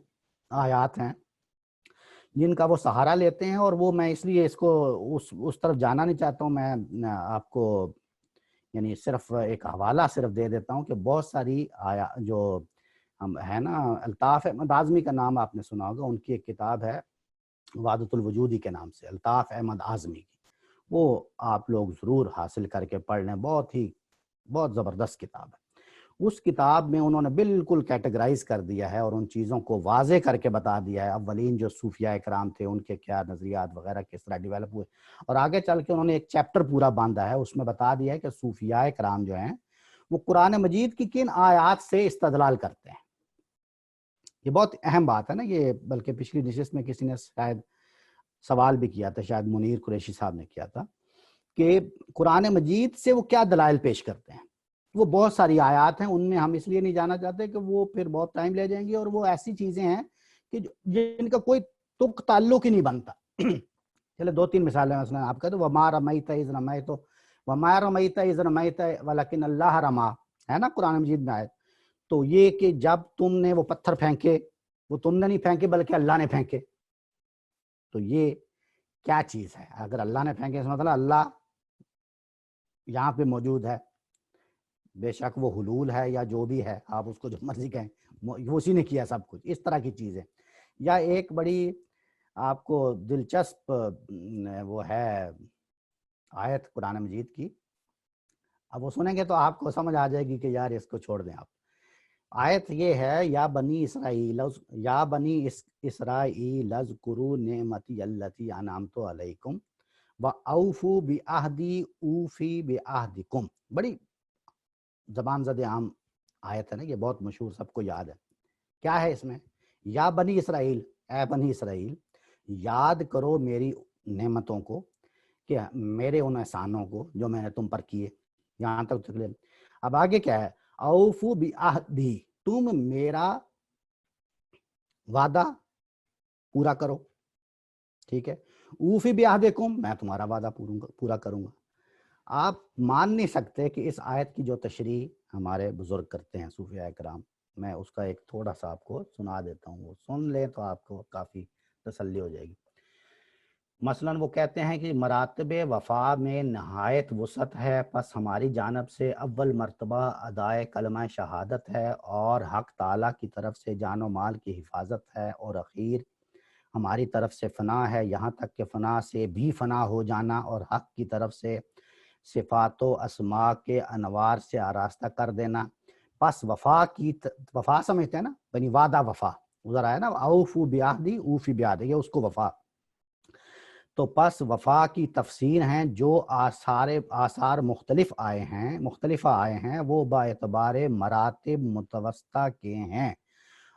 آیات ہیں جن کا وہ سہارا لیتے ہیں، اور وہ میں اس لیے اس کو اس طرف جانا نہیں چاہتا ہوں، میں آپ کو یعنی صرف ایک حوالہ صرف دے دیتا ہوں کہ بہت ساری جو ہم ہے نا، الطاف احمد اعظمی کا نام آپ نے سنا ہوگا، ان کی ایک کتاب ہے وحدۃ الوجودی کے نام سے، الطاف احمد اعظمی کی، وہ آپ لوگ ضرور حاصل کر کے پڑھ لیں، بہت زبردست کتاب ہے۔ اس کتاب میں انہوں نے بالکل کیٹیگرائز کر دیا ہے اور ان چیزوں کو واضح کر کے بتا دیا ہے، اولین جو صوفیاء کرام تھے ان کے کیا نظریات وغیرہ کس طرح ڈیولپ ہوئے، اور آگے چل کے انہوں نے ایک چیپٹر پورا باندھا ہے، اس میں بتا دیا ہے کہ صوفیاء کرام جو ہیں وہ قرآن مجید کی کن آیات سے استدلال کرتے ہیں۔ یہ بہت اہم بات ہے نا، یہ بلکہ پچھلی نشست میں کسی نے شاید سوال بھی کیا تھا، شاید منیر قریشی صاحب نے کیا تھا، کہ قرآن مجید سے وہ کیا دلائل پیش کرتے ہیں۔ وہ بہت ساری آیات ہیں، ان میں ہم اس لیے نہیں جانا چاہتے کہ وہ پھر بہت ٹائم لے جائیں گی، اور وہ ایسی چیزیں ہیں کہ جن کا کوئی تک تعلق ہی نہیں بنتا۔ چلے دو تین مثالیں مثلا آپ کہتے وَمَا رَمَيْتَ إِذْ رَمَيْتَ وَمَا رَمَيْتَ إِذْ رَمَيْتَ وَلَكِنَّ اللَّهَ رَمَا، ہے نا قرآن مجید میں آیت، تو یہ کہ جب تم نے وہ پتھر پھینکے، وہ تم نے نہیں پھینکے بلکہ اللہ نے پھینکے، تو یہ کیا چیز ہے؟ اگر اللہ نے پھینکے اس مطلب اللہ یہاں پہ موجود ہے، بے شک وہ حلول ہے یا جو بھی ہے، آپ اس کو جو مرضی کہیں، اسی نے کیا سب کچھ، اس طرح کی چیزیں۔ یا ایک بڑی آپ کو دلچسپ وہ ہے آیت قرآن مجید کی، اب وہ سنیں گے تو آپ کو سمجھ آ جائے گی کہ یار اس کو چھوڑ دیں آپ۔ آیت یہ ہے، یا بنی اسرائیل اذکروا نعمتی التی انعمت علیکم وَأَوْفُوا بِعَہْدِی أُوفِ بِعَہْدِکُم۔ بڑی زبان زد عام آیت ہے نا، یہ بہت مشہور، سب کو یاد ہے۔ کیا ہے اس میں؟ یا بنی اسرائیل، اے بنی اسرائیل، یاد کرو میری نعمتوں کو، کہ میرے ان احسانوں کو جو میں نے تم پر کیے، یہاں تک تکلیف۔ اب آگے کیا ہے؟ اوفو بعہدی، تم میرا وعدہ پورا کرو، ٹھیک ہے، اوفی بعہدکم، میں تمہارا وعدہ پورا کروں گا۔ آپ مان نہیں سکتے کہ اس آیت کی جو تشریح ہمارے بزرگ کرتے ہیں صوفیاء کرام، میں اس کا ایک تھوڑا سا آپ کو سنا دیتا ہوں، وہ سن لیں تو آپ کو کافی تسلی ہو جائے گی۔ مثلا وہ کہتے ہیں کہ مراتب وفا میں نہایت وسعت ہے، پس ہماری جانب سے اول مرتبہ ادائے کلمہ شہادت ہے، اور حق تعالیٰ کی طرف سے جان و مال کی حفاظت ہے، اور اخیر ہماری طرف سے فنا ہے، یہاں تک کہ فنا سے بھی فنا ہو جانا، اور حق کی طرف سے صفات و اسماء کے انوار سے آراستہ کر دینا۔ پس وفا سمجھتے ہیں نا، یعنی وعدہ وفا، ادھر آیا نا اوفو بیعہدی اوفی بیعہدی، یہ اس کو وفا۔ تو پس وفا کی تفسیر ہیں جو آثار مختلفہ آئے ہیں وہ با اعتبار مراتب متوسطہ کے ہیں،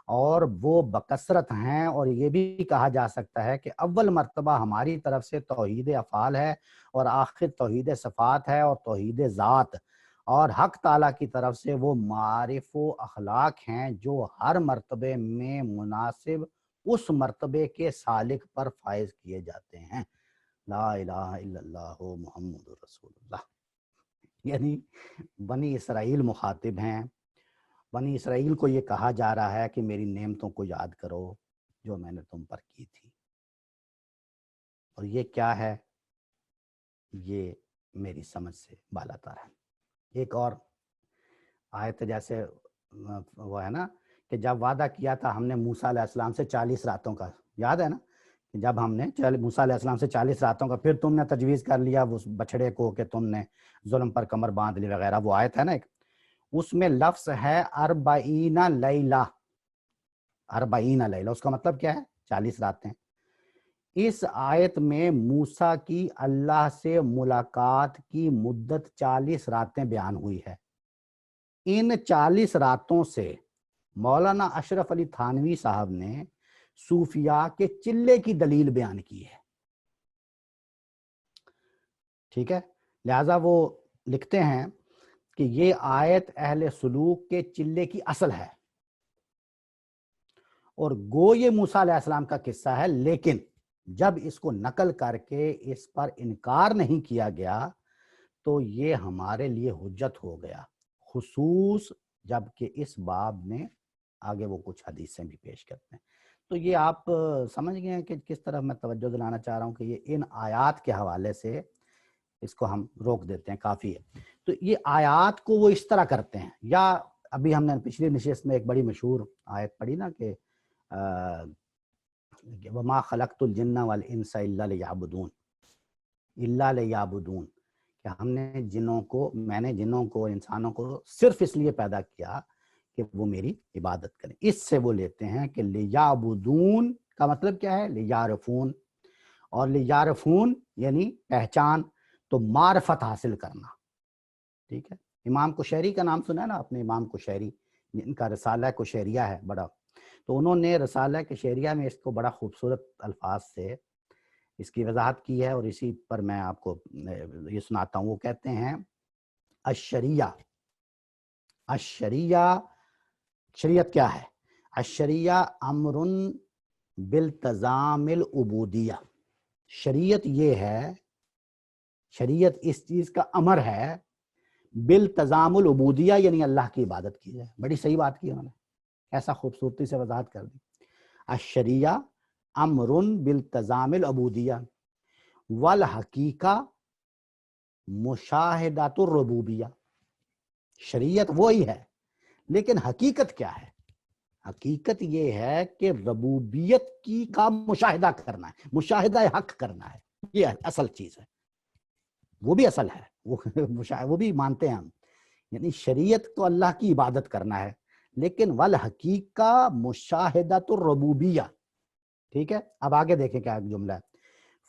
اور وہ بکثرت ہیں، اور یہ بھی کہا جا سکتا ہے کہ اول مرتبہ ہماری طرف سے توحید افعال ہے، اور آخر توحید صفات ہے اور توحید ذات، اور حق تعالیٰ کی طرف سے وہ معارف و اخلاق ہیں جو ہر مرتبے میں مناسب اس مرتبے کے سالک پر فائز کیے جاتے ہیں۔ لا الہ الا اللہ محمد رسول اللہ۔ یعنی بنی اسرائیل مخاطب ہیں، بنی اسرائیل کو یہ کہا جا رہا ہے کہ میری نعمتوں کو یاد کرو جو میں نے تم پر کی تھی، اور یہ کیا ہے؟ یہ میری سمجھ سے بالاتر ہے۔ ایک اور آیت جیسے وہ ہے نا کہ جب وعدہ کیا تھا ہم نے موسیٰ علیہ السلام سے 40 راتوں کا، یاد ہے نا کہ جب ہم نے موسیٰ علیہ السلام سے 40 راتوں کا، پھر تم نے تجویز کر لیا اس بچڑے کو کہ تم نے ظلم پر کمر باندھ لی وغیرہ، وہ آیت ہے نا ایک، اس میں لفظ ہے 40 لیلہ، 40 لیلہ، اس کا مطلب کیا ہے؟ 40 راتیں۔ اس آیت میں موسیٰ کی اللہ سے ملاقات کی مدت 40 راتیں بیان ہوئی ہے۔ ان 40 راتوں سے مولانا اشرف علی تھانوی صاحب نے صوفیاء کے چلے کی دلیل بیان کی ہے، ٹھیک ہے؟ لہٰذا وہ لکھتے ہیں کہ یہ آیت اہل سلوک کے چلے کی اصل ہے، اور گو یہ موسیٰ علیہ السلام کا قصہ ہے، لیکن جب اس کو نقل کر کے اس پر انکار نہیں کیا گیا تو یہ ہمارے لیے حجت ہو گیا، خصوص جب کہ اس باب میں آگے وہ کچھ حدیثیں بھی پیش کرتے ہیں۔ تو یہ آپ سمجھ گئے ہیں کہ کس طرح میں توجہ دلانا چاہ رہا ہوں کہ یہ ان آیات کے حوالے سے اس کو ہم روک دیتے ہیں، کافی ہے۔ تو یہ آیات کو وہ اس طرح کرتے ہیں، یا ابھی ہم نے پچھلی نشست میں ایک بڑی مشہور آیت پڑھی نا کہ وَمَا خَلَقْتُ الْجِنَّ وَالْإِنسَ إِلَّا لِيَعْبُدُونَ، إِلَّا لِيَعْبُدُونَ، کہ میں نے جنوں کو انسانوں کو صرف اس لیے پیدا کیا کہ وہ میری عبادت کریں۔ اس سے وہ لیتے ہیں کہ لِيَعْبُدُونَ کا مطلب کیا ہے؟ لِيَعْرِفُونَ، اور لِيَعْرِفُونَ یعنی پہچان، تو معرفت حاصل کرنا، ٹھیک ہے؟ امام کشیری کا نام سنا ہے نا اپنے، امام کشیری، ان کا رسالہ کشیریہ ہے بڑا، تو انہوں نے رسالہ کشیریہ میں اس کو بڑا خوبصورت الفاظ سے اس کی وضاحت کی ہے، اور اسی پر میں آپ کو یہ سناتا ہوں۔ وہ کہتے ہیں الشریعہ، شریعت کیا ہے؟ الشریعہ امر بالتزام العبودیہ، شریعت یہ ہے، شریعت اس چیز کا امر ہے بالتزام العبودیہ، یعنی اللہ کی عبادت کی جائے۔ بڑی صحیح بات کی انہوں نے، ایسا خوبصورتی سے وضاحت کر دی۔ الشریعہ امر بالتزام العبودیہ والحقیقہ مشاہدۃ الربوبیہ، شریعت وہی ہے لیکن حقیقت کیا ہے؟ حقیقت یہ ہے کہ ربوبیت کا مشاہدہ کرنا ہے، مشاہدہ حق کرنا ہے، یہ اصل چیز ہے، وہ بھی اصل ہے، وہ بھی مانتے ہیں ہم، یعنی شریعت تو اللہ کی عبادت کرنا ہے، لیکن والحقیقہ مشاہدۃ الربوبیہ، ٹھیک ہے؟ اب آگے دیکھیں کیا جملہ ہے،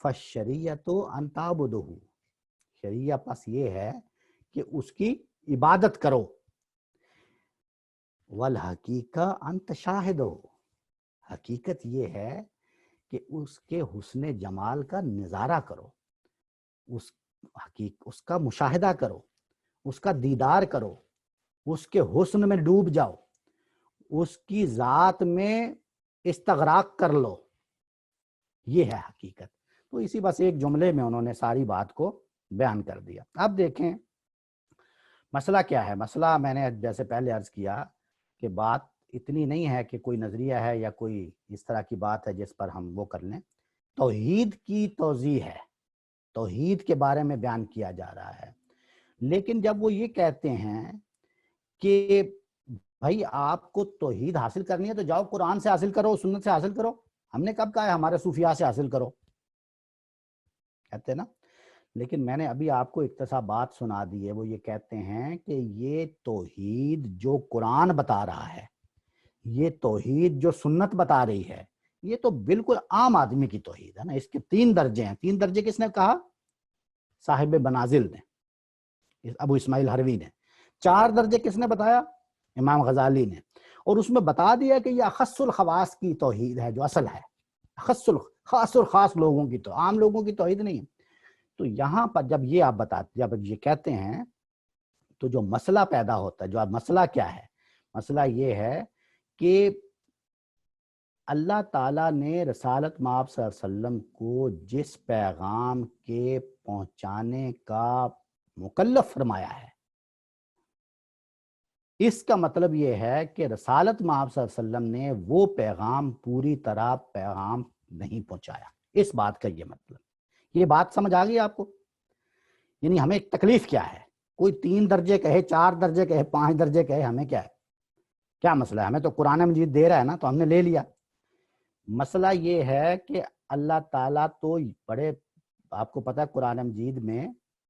فالشریعۃ ان تعبدہ، شریعہ پس یہ ہے کہ اس کی عبادت کرو، والحقیقہ ان تشاہدہ، حقیقت یہ ہے کہ اس کے حسن جمال کا نظارہ کرو، اس کا مشاہدہ کرو، اس کا دیدار کرو، اس کے حسن میں ڈوب جاؤ، اس کی ذات میں استغراق کر لو، یہ ہے حقیقت۔ تو اسی بس ایک جملے میں انہوں نے ساری بات کو بیان کر دیا۔ اب دیکھیں مسئلہ کیا ہے۔ مسئلہ میں نے جیسے پہلے عرض کیا کہ بات اتنی نہیں ہے کہ کوئی نظریہ ہے یا کوئی اس طرح کی بات ہے جس پر ہم وہ کر لیں، توحید کی توضیح ہے، توحید کے بارے میں بیان کیا جا رہا ہے۔ لیکن جب وہ یہ کہتے ہیں کہ بھائی آپ کو توحید حاصل کرنی ہے تو جاؤ قرآن سے حاصل کرو، سنت سے حاصل کرو، ہم نے کب کہا ہے ہمارے صوفیاء سے حاصل کرو، کہتے ہیں نا. لیکن میں نے ابھی آپ کو اقتصا بات سنا دی ہے، وہ یہ کہتے ہیں کہ یہ توحید جو قرآن بتا رہا ہے، یہ توحید جو سنت بتا رہی ہے، یہ تو بالکل عام آدمی کی توحید ہے نا. اس کے 3 درجے ہیں. 3 درجے کس نے کہا؟ صاحب بنازل نے، ابو اسماعیل حروی نے. 4 درجے کس نے بتایا؟ امام غزالی نے. اور اس میں بتا دیا کہ یہ اخص الخواص کی توحید ہے جو اصل ہے، خاص اور خاص لوگوں کی، تو عام لوگوں کی توحید نہیں ہے. تو یہاں پر جب یہ آپ جب یہ کہتے ہیں تو جو مسئلہ پیدا ہوتا ہے، جو مسئلہ کیا ہے؟ مسئلہ یہ ہے کہ اللہ تعالیٰ نے رسالت مآب صلی اللہ علیہ وسلم کو جس پیغام کے پہنچانے کا مکلف فرمایا ہے، اس کا مطلب یہ ہے کہ رسالت مآب صلی اللہ علیہ وسلم نے وہ پیغام پوری طرح پیغام نہیں پہنچایا. اس بات کا یہ مطلب، یہ بات سمجھ آ گئی آپ کو؟ یعنی ہمیں تکلیف کیا ہے؟ کوئی 3 درجے کہے، 4 درجے کہے، 5 درجے کہے، ہمیں کیا ہے؟ کیا مسئلہ ہے؟ ہمیں تو قرآن مجید دے رہا ہے نا، تو ہم نے لے لیا. مسئلہ یہ ہے کہ اللہ تعالیٰ تو بڑے، آپ کو پتہ ہے قرآن مجید میں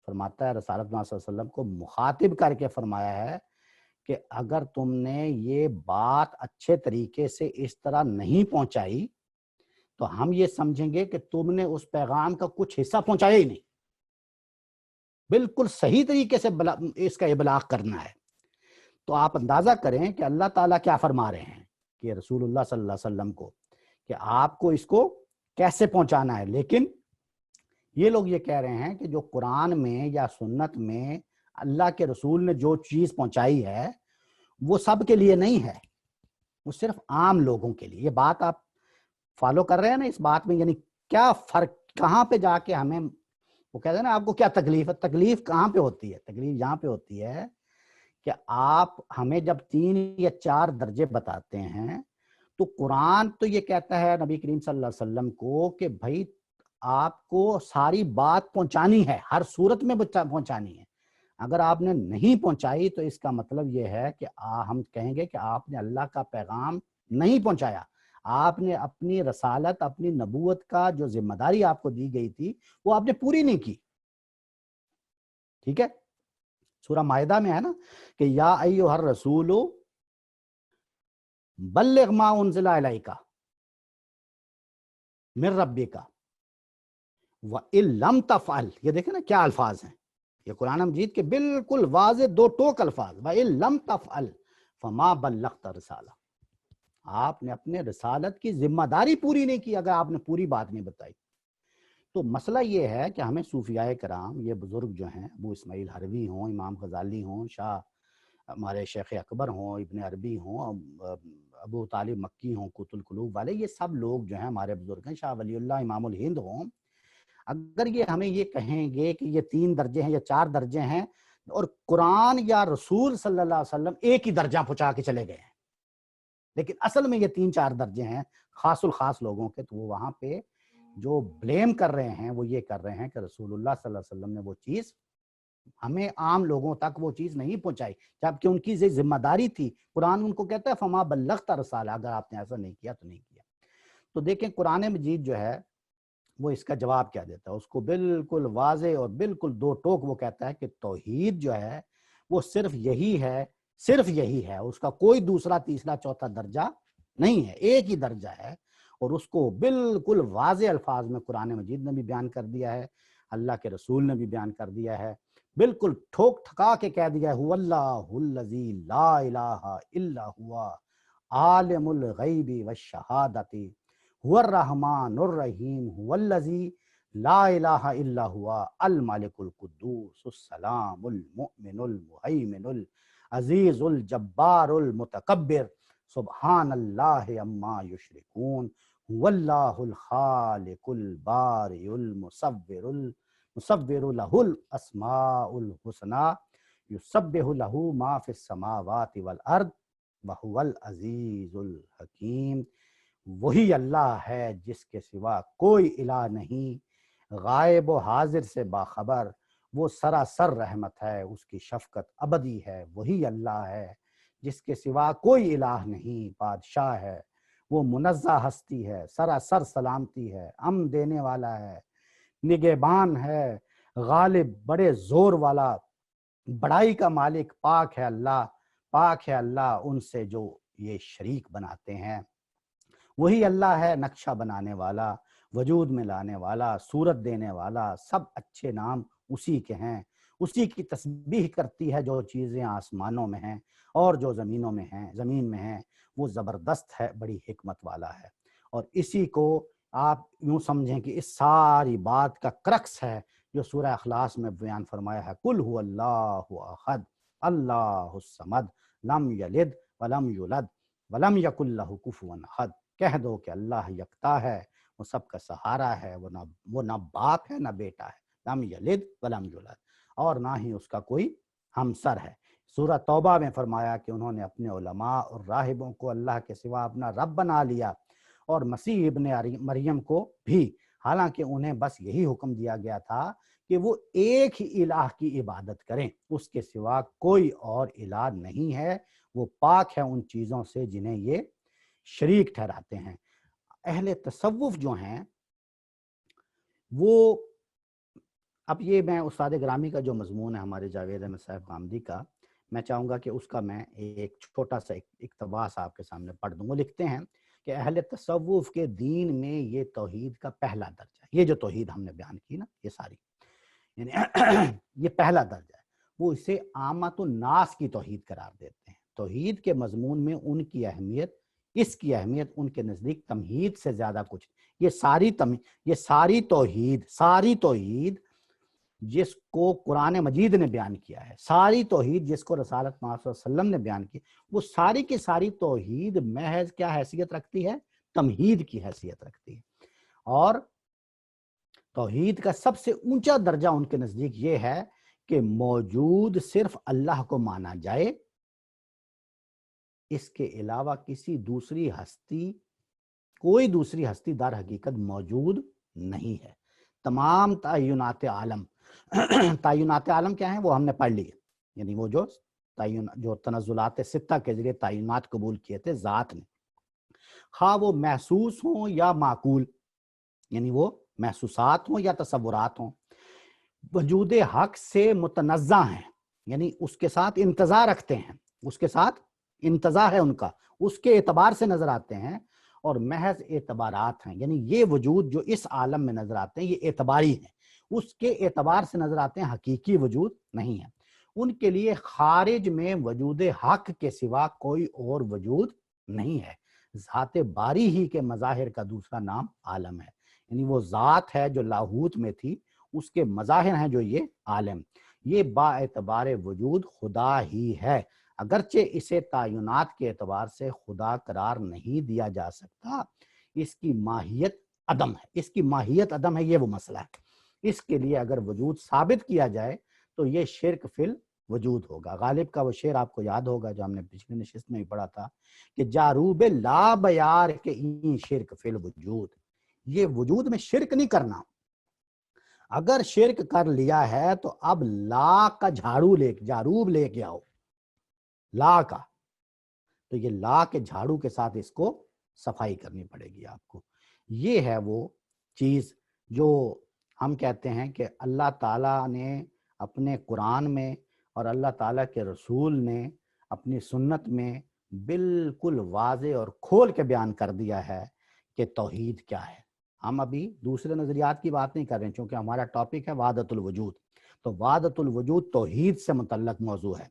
فرماتا ہے، رسالت محمد صلی اللہ علیہ وسلم کو مخاطب کر کے فرمایا ہے کہ اگر تم نے یہ بات اچھے طریقے سے اس طرح نہیں پہنچائی تو ہم یہ سمجھیں گے کہ تم نے اس پیغام کا کچھ حصہ پہنچایا ہی نہیں. بالکل صحیح طریقے سے اس کا ابلاغ کرنا ہے. تو آپ اندازہ کریں کہ اللہ تعالیٰ کیا فرما رہے ہیں کہ رسول اللہ صلی اللہ علیہ وسلم کو کہ آپ کو اس کو کیسے پہنچانا ہے. لیکن یہ لوگ یہ کہہ رہے ہیں کہ جو قرآن میں یا سنت میں اللہ کے رسول نے جو چیز پہنچائی ہے وہ سب کے لیے نہیں ہے، وہ صرف عام لوگوں کے لیے. یہ بات آپ فالو کر رہے ہیں نا اس بات میں؟ یعنی کیا فرق، کہاں پہ جا کے ہمیں، وہ کہتے ہیں نا آپ کو کیا تکلیف ہے؟ تکلیف کہاں پہ ہوتی ہے؟ تکلیف یہاں پہ ہوتی ہے کہ آپ ہمیں جب 3 یا 4 درجے بتاتے ہیں تو قرآن تو یہ کہتا ہے نبی کریم صلی اللہ علیہ وسلم کو کہ بھائی آپ کو ساری بات پہنچانی ہے، ہر صورت میں پہنچانی ہے. اگر آپ نے نہیں پہنچائی تو اس کا مطلب یہ ہے کہ ہم کہیں گے کہ آپ نے اللہ کا پیغام نہیں پہنچایا. آپ نے اپنی رسالت، اپنی نبوت کا جو ذمہ داری آپ کو دی گئی تھی وہ آپ نے پوری نہیں کی. ٹھیک ہے؟ سورہ مائدہ میں ہے نا کہ یا ایھا الرسول بلغ ما انزل الیک من ربک وَإِن لَمْ تَفْعَلْ. یہ دیکھیں نا کیا الفاظ ہیں، یہ قرآن مجید کے بالکل واضح 2 ٹوک الفاظ. وَإِن لَمْ تَفْعَلْ فَمَا بَلَّغْتَ رِسَالَةَ. آپ نے اپنے رسالت کی ذمہ داری پوری نہیں کی اگر آپ نے پوری بات نہیں بتائی. تو مسئلہ یہ ہے کہ ہمیں صوفیاء کرام، یہ بزرگ جو ہیں، ابو اسماعیل حروی ہوں، امام غزالی ہوں، شاہ ہمارے شیخ اکبر ہوں، ابن عربی ہوں، ابو طالب مکی ہوں، قوت القلوب والے، یہ سب لوگ جو ہیں ہمارے بزرگ ہیں، شاہ ولی اللہ امام الہند ہوں، اگر یہ ہمیں یہ کہیں گے کہ یہ 3 درجے ہیں یا 4 درجے ہیں اور قرآن یا رسول صلی اللہ علیہ وسلم ایک ہی درجہ پہنچا کے چلے گئے ہیں لیکن اصل میں یہ 3-4 درجے ہیں خاص الخاص لوگوں کے، تو وہ وہاں پہ جو بلیم کر رہے ہیں وہ یہ کر رہے ہیں کہ رسول اللہ صلی اللہ علیہ وسلم نے وہ چیز ہمیں عام لوگوں تک وہ چیز نہیں پہنچائی، جبکہ ان کی ذمہ داری تھی. قرآن ان کو کہتا ہے فما بلغت رسالہ، اگر آپ نے ایسا نہیں کیا تو نہیں کیا. تو دیکھیں قرآن مجید جو ہے وہ اس کا جواب کیا دیتا ہے، اس کو بالکل واضح اور بالکل 2 ٹوک وہ کہتا ہے کہ توحید جو ہے وہ صرف یہی ہے، صرف یہی ہے، اس کا کوئی دوسرا تیسرا چوتھا درجہ نہیں ہے، ایک ہی درجہ ہے. اور اس کو بالکل واضح الفاظ میں قرآن مجید نے بھی بیان کر دیا ہے، اللہ کے رسول نے بھی بیان کر دیا ہے، بالکل ٹھوک ٹھکا کے کہہ دیا ہے هو اللہ الذی لا الہ الا هو عالم الغیب والشہادۃ هو الرحمن الرحیم هو الذی لا الہ الا هو الملک القدوس السلام المؤمن المہیمن العزیز الجبار المتکبر سبحان اللہ عما یشرکون هو اللہ الخالق البارئ المصور له الاسماء الحسنى یسبح له ما فی السماوات والارض وهو العزیز الحکیم. وہی اللہ ہے جس کے سوا کوئی الہ نہیں، غائب و حاضر سے باخبر، وہ سراسر رحمت ہے، اس کی شفقت ابدی ہے. وہی اللہ ہے جس کے سوا کوئی الہ نہیں، بادشاہ ہے، وہ منزہ ہستی ہے، سراسر سلامتی ہے، امن دینے والا ہے، نگہبان ہے، غالب، بڑے زور والا، بڑائی کا مالک، پاک ہے اللہ، پاک ہے اللہ ان سے جو یہ شریک بناتے ہیں۔ وہی اللہ ہے نقشہ بنانے والا، وجود میں لانے والا، صورت دینے والا، سب اچھے نام اسی کے ہیں۔ اسی کی تسبیح کرتی ہے جو چیزیں آسمانوں میں ہیں اور جو زمینوں میں ہیں، زمین میں ہیں۔ وہ زبردست ہے، بڑی حکمت والا ہے۔ اور اسی کو آپ یوں سمجھیں کہ اس ساری بات کا کرکس ہے جو سورہ اخلاص میں بیان فرمایا ہے، قل هو اللہ احد اللہ الصمد لم یلد ولم یولد ولم یکن لہ کفوا احد۔ کہہ دو کہ اللہ یکتا ہے، وہ سب کا سہارا ہے، وہ نہ باپ ہے نہ بیٹا ہے، لم یلد ولم یولد، اور نہ ہی اس کا کوئی ہمسر ہے۔ سورہ توبہ میں فرمایا کہ انہوں نے اپنے علماء اور راہبوں کو اللہ کے سوا اپنا رب بنا لیا، اور مسیح ابن مریم کو بھی، حالانکہ انہیں بس یہی حکم دیا گیا تھا کہ وہ ایک ہی الہ کی عبادت کریں، اس کے سوا کوئی اور الہ نہیں ہے، وہ پاک ہے ان چیزوں سے جنہیں یہ شریک ٹھہراتے ہیں۔ اہل تصوف جو ہیں وہ، اب یہ میں استاد گرامی کا جو مضمون ہے ہمارے جاوید احمد صاحب غامدی کا، میں چاہوں گا کہ اس کا میں ایک چھوٹا سا اقتباس آپ کے سامنے پڑھ دوں۔ وہ لکھتے ہیں کہ اہل تصوف کے دین میں یہ توحید کا پہلا درجہ ہے، یہ جو توحید ہم نے بیان کی نا، یہ ساری یعنی یہ پہلا درجہ ہے، وہ اسے عامت الناس کی توحید قرار دیتے ہیں۔ توحید کے مضمون میں ان کی اہمیت، اس کی اہمیت ان کے نزدیک تمہید سے زیادہ کچھ نہیں۔ یہ ساری توحید جس کو قرآن مجید نے بیان کیا ہے، ساری توحید جس کو رسالت محمد صلی اللہ علیہ وسلم نے بیان کی، وہ ساری کی ساری توحید محض کیا حیثیت رکھتی ہے؟ تمہید کی حیثیت رکھتی ہے۔ اور توحید کا سب سے اونچا درجہ ان کے نزدیک یہ ہے کہ موجود صرف اللہ کو مانا جائے، اس کے علاوہ کوئی دوسری ہستی در حقیقت موجود نہیں ہے۔ تمام تعینات عالم تعینات عالم کیا ہیں وہ ہم نے پڑھ لی، یعنی وہ جو تنزلات ستہ کے ذریعے تعینات قبول کیے تھے ذات نے، خواہ وہ محسوس ہوں یا معقول، یعنی وہ محسوسات ہوں یا تصورات ہوں، وجود حق سے متنزہ ہیں، یعنی اس کے ساتھ انتزاع رکھتے ہیں، اس کے ساتھ انتزاع ہے ان کا، اس کے اعتبار سے نظر آتے ہیں، اور محض اعتبارات ہیں، یعنی یہ وجود جو اس عالم میں نظر آتے ہیں یہ اعتباری ہیں، اس کے اعتبار سے نظر آتے ہیں، حقیقی وجود نہیں ہے۔ ان کے لیے خارج میں وجود حق کے سوا کوئی اور وجود نہیں ہے۔ ذات باری ہی کے مظاہر کا دوسرا نام عالم ہے، یعنی وہ ذات ہے جو لاہوت میں تھی، اس کے مظاہر ہیں جو یہ عالم۔ یہ با اعتبار وجود خدا ہی ہے، اگرچہ اسے تعینات کے اعتبار سے خدا قرار نہیں دیا جا سکتا، اس کی ماہیت عدم ہے، اس کی ماہیت عدم ہے، یہ وہ مسئلہ ہے۔ اس کے لیے اگر وجود ثابت کیا جائے تو یہ شرک فی الوجود ہوگا۔ غالب کا وہ شعر آپ کو یاد ہوگا جو ہم نے پچھلی نشست میں بھی پڑھا تھا کہ جاروب لا بیار کے این شرک فی الوجود، یہ وجود میں شرک نہیں کرنا، اگر شرک کر لیا ہے تو اب لا کا جاروب لے کے آؤ، لا کا، تو یہ لا کے جھاڑو کے ساتھ اس کو صفائی کرنی پڑے گی آپ کو۔ یہ ہے وہ چیز جو ہم کہتے ہیں کہ اللہ تعالیٰ نے اپنے قرآن میں اور اللہ تعالیٰ کے رسول نے اپنی سنت میں بالکل واضح اور کھول کے بیان کر دیا ہے کہ توحید کیا ہے۔ ہم ابھی دوسرے نظریات کی بات نہیں کر رہے ہیں، چونکہ ہمارا ٹاپک ہے وحدت الوجود، تو وحدت الوجود توحید سے متعلق موضوع ہے،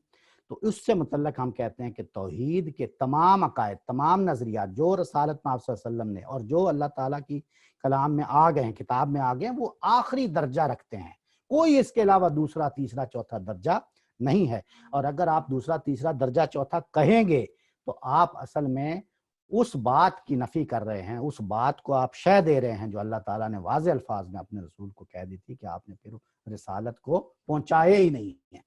تو اس سے متعلق ہم کہتے ہیں کہ توحید کے تمام عقائد، تمام نظریات جو رسالت محمد صلی اللہ علیہ وسلم نے اور جو اللہ تعالیٰ کی کلام میں آ گئے ہیں، کتاب میں آ گئے ہیں، وہ آخری درجہ رکھتے ہیں، کوئی اس کے علاوہ دوسرا تیسرا چوتھا درجہ نہیں ہے۔ اور اگر آپ دوسرا تیسرا درجہ چوتھا کہیں گے تو آپ اصل میں اس بات کی نفی کر رہے ہیں، اس بات کو آپ شہ دے رہے ہیں جو اللہ تعالیٰ نے واضح الفاظ میں اپنے رسول کو کہہ دی تھی کہ آپ نے پھر رسالت کو پہنچایا ہی نہیں ہے۔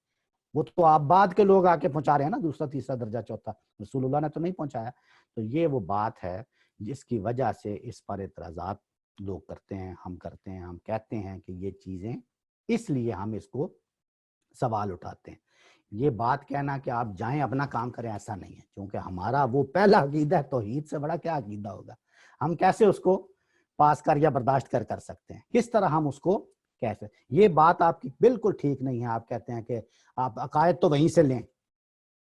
وہ تو آپ بعد کے لوگ آ کے پہنچا رہے ہیں نا، دوسرا تیسرا درجہ چوتھا، رسول اللہ نے تو نہیں پہنچایا۔ تو یہ وہ بات ہے جس کی وجہ سے اس پر اعتراضات لوگ کرتے ہیں، ہم کہتے ہیں کہ یہ چیزیں، اس لیے ہم اس کو سوال اٹھاتے ہیں۔ یہ بات کہنا کہ آپ جائیں اپنا کام کریں ایسا نہیں ہے، کیونکہ ہمارا وہ پہلا عقیدہ ہے، توحید سے بڑا کیا عقیدہ ہوگا؟ ہم کیسے اس کو پاس کر یا برداشت کر سکتے ہیں؟ کس طرح ہم اس کو کیسے؟ یہ بات آپ کی بالکل ٹھیک نہیں ہے۔ آپ کہتے ہیں کہ آپ عقائد تو وہیں سے لیں،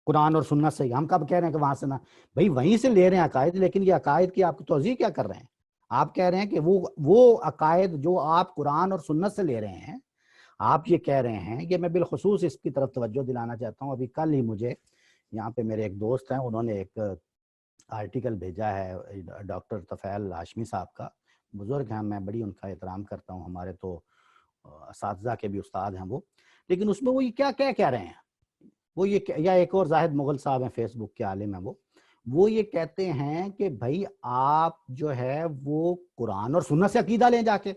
قرآن اور سنت سے ہی۔ ہم کب کہہ رہے ہیں کہ وہاں سے نہ، بھائی وہیں سے لے رہے ہیں عقائد، لیکن یہ عقائد کی آپ کی توضیح کیا کر رہے ہیں؟ آپ کہہ رہے ہیں کہ وہ عقائد جو آپ قرآن اور سنت سے لے رہے ہیں، آپ یہ کہہ رہے ہیں کہ میں بالخصوص اس کی طرف توجہ دلانا چاہتا ہوں۔ ابھی کل ہی مجھے یہاں پہ میرے ایک دوست ہیں، انہوں نے ایک آرٹیکل بھیجا ہے ڈاکٹر طفیل ہاشمی صاحب کا، بزرگ ہیں، میں بڑی ان کا احترام کرتا ہوں، ہمارے تو اساتذہ کے بھی استاد ہیں وہ، لیکن اس میں وہ یہ کیا کہہ رہے ہیں، وہ یہ، یا ایک اور زاہد مغل صاحب ہیں، فیس بک کے عالم ہیں وہ یہ کہتے ہیں کہ بھائی آپ جو ہے وہ قرآن اور سنت سے عقیدہ لیں جا کے۔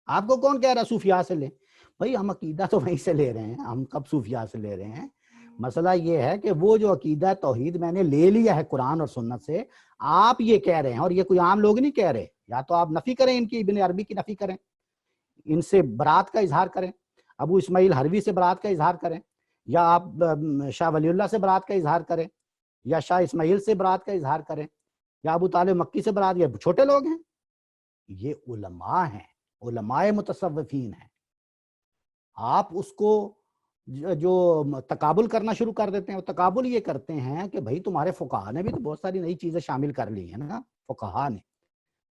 آپ کو کون کہہ رہا ہے صوفیاء سے لیں؟ بھائی ہم عقیدہ تو وہیں سے لے رہے ہیں، ہم کب صوفیاء سے لے رہے ہیں؟ مسئلہ یہ ہے کہ وہ جو عقیدہ توحید میں نے لے لیا ہے قرآن اور سنت سے، آپ یہ کہہ رہے ہیں، اور یہ کوئی عام لوگ نہیں کہہ رہے، یا تو آپ نفی کریں ان کی، ابن عربی کی نفی کریں، ان سے برات کا اظہار کریں، ابو اسماعیل حروی سے برات کا اظہار کریں، یا آپ شاہ ولی اللہ سے برات کا اظہار کریں، یا شاہ اسماعیل سے برات کا اظہار کریں، یا ابو طالب مکی سے برات۔ یہ چھوٹے لوگ ہیں، یہ علماء ہیں، علماء متصوفین ہیں۔ آپ اس کو جو تقابل کرنا شروع کر دیتے ہیں، وہ تقابل یہ کرتے ہیں کہ بھائی تمہارے فقہا نے بھی تو بہت ساری نئی چیزیں شامل کر لی ہیں نا، فقہا نے،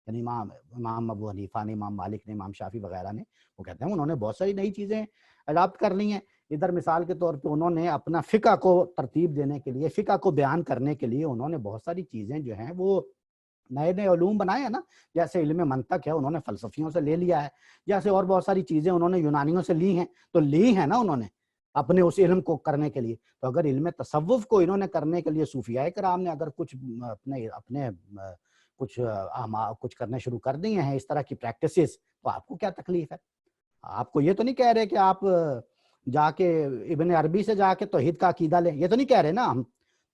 یعنی امام ابو حنیفہ نے، امام مالک نے، امام شافعی وغیرہ نے، وہ کہتے ہیں انہوں نے بہت ساری نئی چیزیں اڈاپٹ کر لی ہیں۔ ادھر مثال کے طور پہ انہوں نے اپنا فقہ کو ترتیب دینے کے لیے، فقہ کو بیان کرنے کے لیے انہوں نے بہت ساری چیزیں جو ہیں وہ نئے نئے علوم بنائے ہیں نا، جیسے علم منطق ہے انہوں نے فلسفیوں سے لے لیا ہے، جیسے اور بہت ساری چیزیں انہوں نے یونانیوں سے لی ہیں، تو لی ہیں نا انہوں نے اپنے اس علم کو کرنے کے لیے۔ تو اگر علم تصوف کو انہوں نے کرنے کے لیے صوفیاء کرام نے اگر کچھ اپنے کچھ کرنے شروع کر دیے ہیں اس طرح کی پریکٹسز، تو آپ کو کیا تکلیف ہے؟ آپ کو یہ تو نہیں کہہ رہے کہ آپ جا کے ابن عربی سے جا کے توحید کا عقیدہ لیں، یہ تو نہیں کہہ رہے نا ہم۔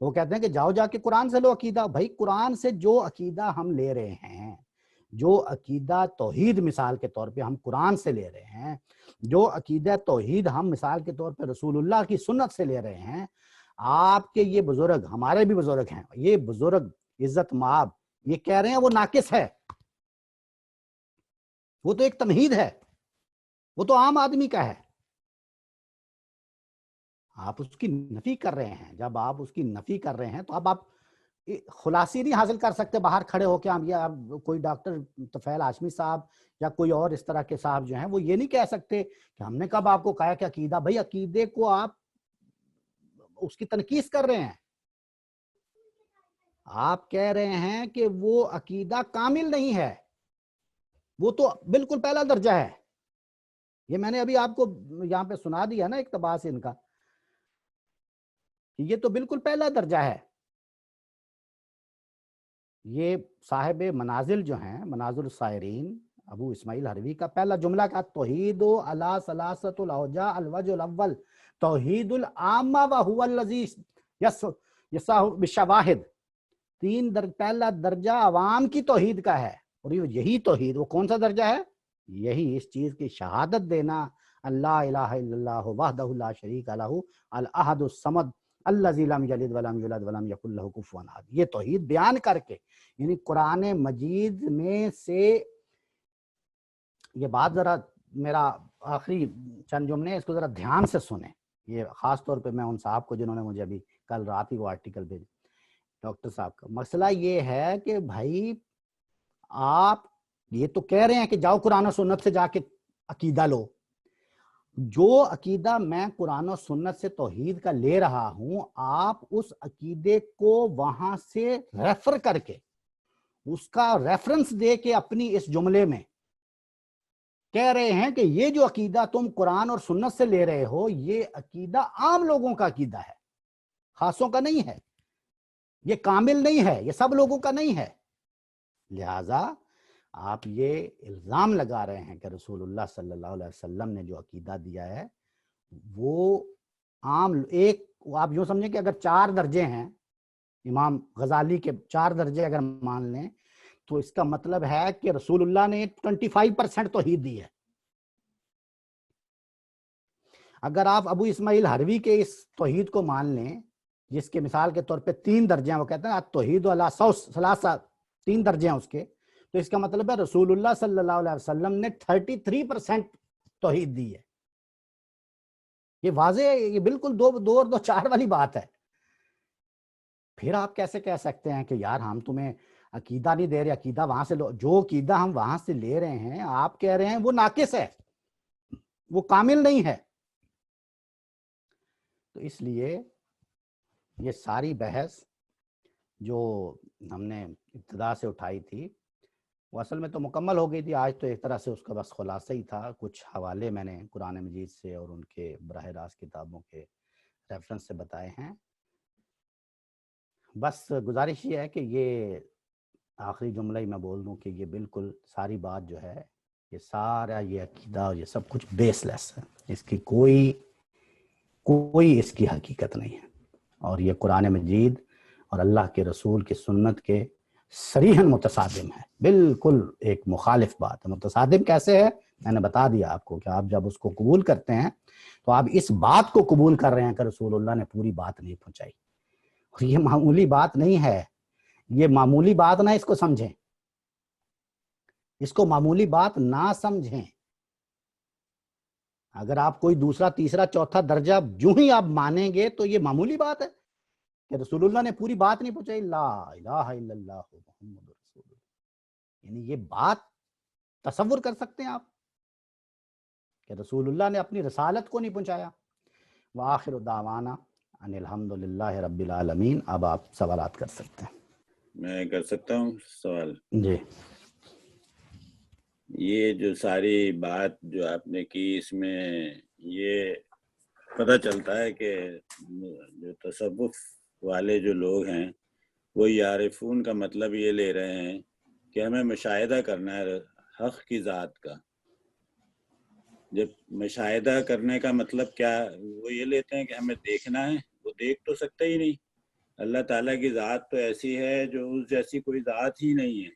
وہ کہتے ہیں کہ جاؤ جا کے قرآن سے لو عقیدہ۔ بھائی قرآن سے جو عقیدہ ہم لے رہے ہیں، جو عقیدہ توحید مثال کے طور پہ ہم قرآن سے لے رہے ہیں، جو عقیدہ توحید ہم مثال کے طور پہ رسول اللہ کی سنت سے لے رہے ہیں، آپ کے یہ بزرگ، ہمارے بھی بزرگ ہیں، یہ بزرگ عزت مآب یہ کہہ رہے ہیں وہ ناقص ہے، وہ تو ایک تمہید ہے، وہ تو عام آدمی کا ہے۔ آپ اس کی نفی کر رہے ہیں، جب آپ اس کی نفی کر رہے ہیں تو اب آپ خلاصی نہیں حاصل کر سکتے باہر کھڑے ہو کے ہم، یا کوئی ڈاکٹر طفیل ہاشمی صاحب یا کوئی اور اس طرح کے صاحب جو ہیں وہ یہ نہیں کہہ سکتے کہ ہم نے کب آپ کو کہا کہ عقیدہ، بھائی عقیدے کو آپ اس کی تنقیص کر رہے ہیں، آپ کہہ رہے ہیں کہ وہ عقیدہ کامل نہیں ہے، وہ تو بالکل پہلا درجہ ہے۔ یہ میں نے ابھی آپ کو یہاں پہ سنا دیا نا اقتباس ان کا، کہ یہ تو بالکل پہلا درجہ ہے۔ یہ صاحب منازل جو ہیں، منازل السائرین، ابو اسماعیل حروی کا پہلا جملہ کا توحید علی ثلاثۃ الاوجاع الوجہ الاول توحید العامہ وہو الذی یصح بالشواہد، پہلا درجہ عوام کی توحید کا ہے، اور یہی توحید، وہ کون سا درجہ ہے؟ یہی اس چیز کی شہادت دینا، اللہ الہ الا اللہ وحدہ لا شریک لہ الاحد الصمد الذی لم یلد ولم یولد ولم یکن لہ کفوا احد۔ یہ توحید بیان کر کے، یعنی قرآن مجید میں سے یہ بات، ذرا میرا آخری چند جملے اس کو ذرا دھیان سے سنیں، یہ خاص طور پہ میں ان صاحب کو جنہوں نے مجھے ابھی کل رات ہی وہ آرٹیکل بھیجا، ڈاکٹر صاحب کا مسئلہ یہ ہے کہ بھائی آپ یہ تو کہہ رہے ہیں کہ جاؤ قرآن و سنت سے جا کے عقیدہ لو، جو عقیدہ میں قرآن و سنت سے توحید کا لے رہا ہوں، آپ اس عقیدے کو وہاں سے ریفر کر کے، اس کا ریفرنس دے کے اپنی اس جملے میں کہہ رہے ہیں کہ یہ جو عقیدہ تم قرآن اور سنت سے لے رہے ہو، یہ عقیدہ عام لوگوں کا عقیدہ ہے، خاصوں کا نہیں ہے، یہ کامل نہیں ہے، یہ سب لوگوں کا نہیں ہے۔ لہٰذا آپ یہ الزام لگا رہے ہیں کہ رسول اللہ صلی اللہ علیہ وسلم نے جو عقیدہ دیا ہے وہ عام ایک، آپ یوں سمجھیں کہ اگر 4 درجے ہیں، امام غزالی کے 4 درجے اگر مان لیں، تو اس کا مطلب ہے کہ رسول اللہ نے 25% توحید دی ہے۔ اگر آپ ابو اسماعیل حروی کے اس توحید کو مان لیں جس کے مثال کے طور پہ 3 درجے ہیں، وہ کہتے ہیں توحید علی ثلاثہ، 3 درجے ہیں اس کے، تو اس کا مطلب ہے رسول اللہ صلی اللہ علیہ وسلم نے 33% توحید دی ہے. یہ واضح ہے، یہ بالکل 2 اور 2 4 والی بات ہے. پھر آپ کیسے کہہ سکتے ہیں کہ یار ہم تمہیں عقیدہ نہیں دے رہے، عقیدہ وہاں سے جو عقیدہ ہم وہاں سے لے رہے ہیں آپ کہہ رہے ہیں وہ ناقص ہے، وہ کامل نہیں ہے. تو اس لیے یہ ساری بحث جو ہم نے ابتدا سے اٹھائی تھی وہ اصل میں تو مکمل ہو گئی تھی. آج تو ایک طرح سے اس کا بس خلاصہ ہی تھا. کچھ حوالے میں نے قرآن مجید سے اور ان کے براہ راست کتابوں کے ریفرنس سے بتائے ہیں. بس گزارش یہ ہے کہ یہ آخری جملہ ہی میں بول دوں کہ یہ بالکل ساری بات جو ہے، یہ سارا یہ عقیدہ یہ سب کچھ بیس لیس ہے، اس کی کوئی اس کی حقیقت نہیں ہے. اور یہ قرآن مجید اور اللہ کے رسول کی سنت کے صریحاً متصادم ہے، بالکل ایک مخالف بات ہے. متصادم کیسے ہے میں نے بتا دیا آپ کو، کہ آپ جب اس کو قبول کرتے ہیں تو آپ اس بات کو قبول کر رہے ہیں کہ رسول اللہ نے پوری بات نہیں پہنچائی. اور یہ معمولی بات نہیں ہے، یہ معمولی بات نہ اس کو سمجھیں، اس کو معمولی بات نہ سمجھیں. اگر آپ کوئی دوسرا تیسرا چوتھا درجہ جو ہی آپ مانیں گے تو یہ معمولی بات ہے کہ رسول اللہ نے پوری بات نہیں پہنچائی. لا الہ الا اللہ محمد رسول اللہ، یعنی یہ بات تصور کر سکتے ہیں آپ کہ رسول اللہ نے اپنی رسالت کو نہیں پہنچایا. وآخر دعوانا ان الحمدللہ رب العالمین. اب آپ سوالات کر سکتے ہیں. میں کر سکتا ہوں سوال؟ جی. یہ جو ساری بات جو آپ نے کی، اس میں یہ پتہ چلتا ہے کہ جو تصوف والے جو لوگ ہیں وہ یعرفون کا مطلب یہ لے رہے ہیں کہ ہمیں مشاہدہ کرنا ہے حق کی ذات کا. جب مشاہدہ کرنے کا مطلب کیا، وہ یہ لیتے ہیں کہ ہمیں دیکھنا ہے. وہ دیکھ تو سکتا ہی نہیں. اللہ تعالیٰ کی ذات تو ایسی ہے جو اس جیسی کوئی ذات ہی نہیں ہے.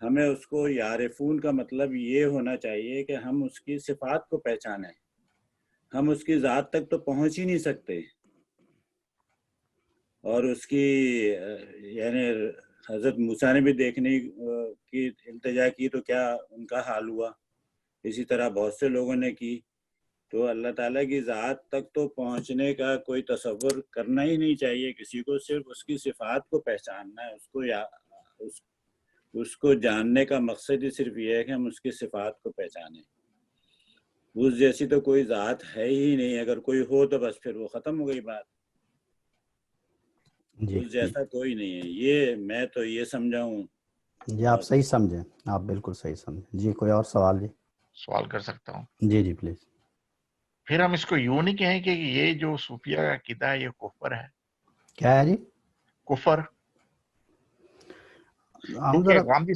ہمیں اس کو یعرفون کا مطلب یہ ہونا چاہیے کہ ہم اس کی صفات کو پہچانیں. ہم اس کی ذات تک تو پہنچ ہی نہیں سکتے. اور اس کی یعنی حضرت موسیٰ نے بھی دیکھنے کی التجا کی تو کیا ان کا حال ہوا، اسی طرح بہت سے لوگوں نے کی. تو اللہ تعالیٰ کی ذات تک تو پہنچنے کا کوئی تصور کرنا ہی نہیں چاہیے کسی کو. صرف اس کی صفات کو پہچاننا ہے. اس کو جاننے کا مقصد ہی صرف یہ ہے کہ ہم اس کی صفات کو پہچانیں. اس جیسی تو کوئی ذات ہے ہی نہیں. اگر کوئی ہو تو بس پھر وہ ختم ہو گئی بات. اس جیسا کوئی نہیں ہے. یہ میں تو یہ سمجھا ہوں. جی آپ صحیح سمجھیں، آپ بالکل صحیح سمجھیں. جی کوئی اور سوال؟ جی سوال کر سکتا ہوں؟ جی جی پلیز. پھر ہم اس کو یوں نہیں کہیں کہ یہ جو صوفیہ کا عقیدہ ہے یہ کفر ہے؟ کیا ہے جی؟ کفر. کیونکہ غامدی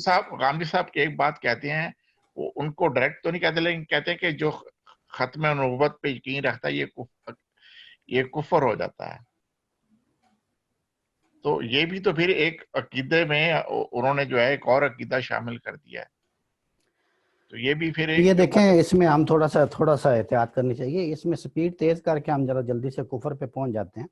صاحب کی ایک بات کہتے ہیں، وہ ان کو ڈائریکٹ تو نہیں کہتے لیکن کہتے ہیں کہ جو ختم نبوت پہ یقین رکھتا ہے یہ کفر ہو جاتا ہے. تو یہ بھی تو پھر ایک عقیدے میں انہوں نے جو ہے ایک اور عقیدہ شامل کر دیا ہے. تو یہ بھی پھر یہ دیکھیں اس میں ہم تھوڑا سا احتیاط کرنی چاہیے. اس میں سپیڈ تیز کر کے ہم ذرا جلدی سے کفر پہ پہنچ جاتے ہیں.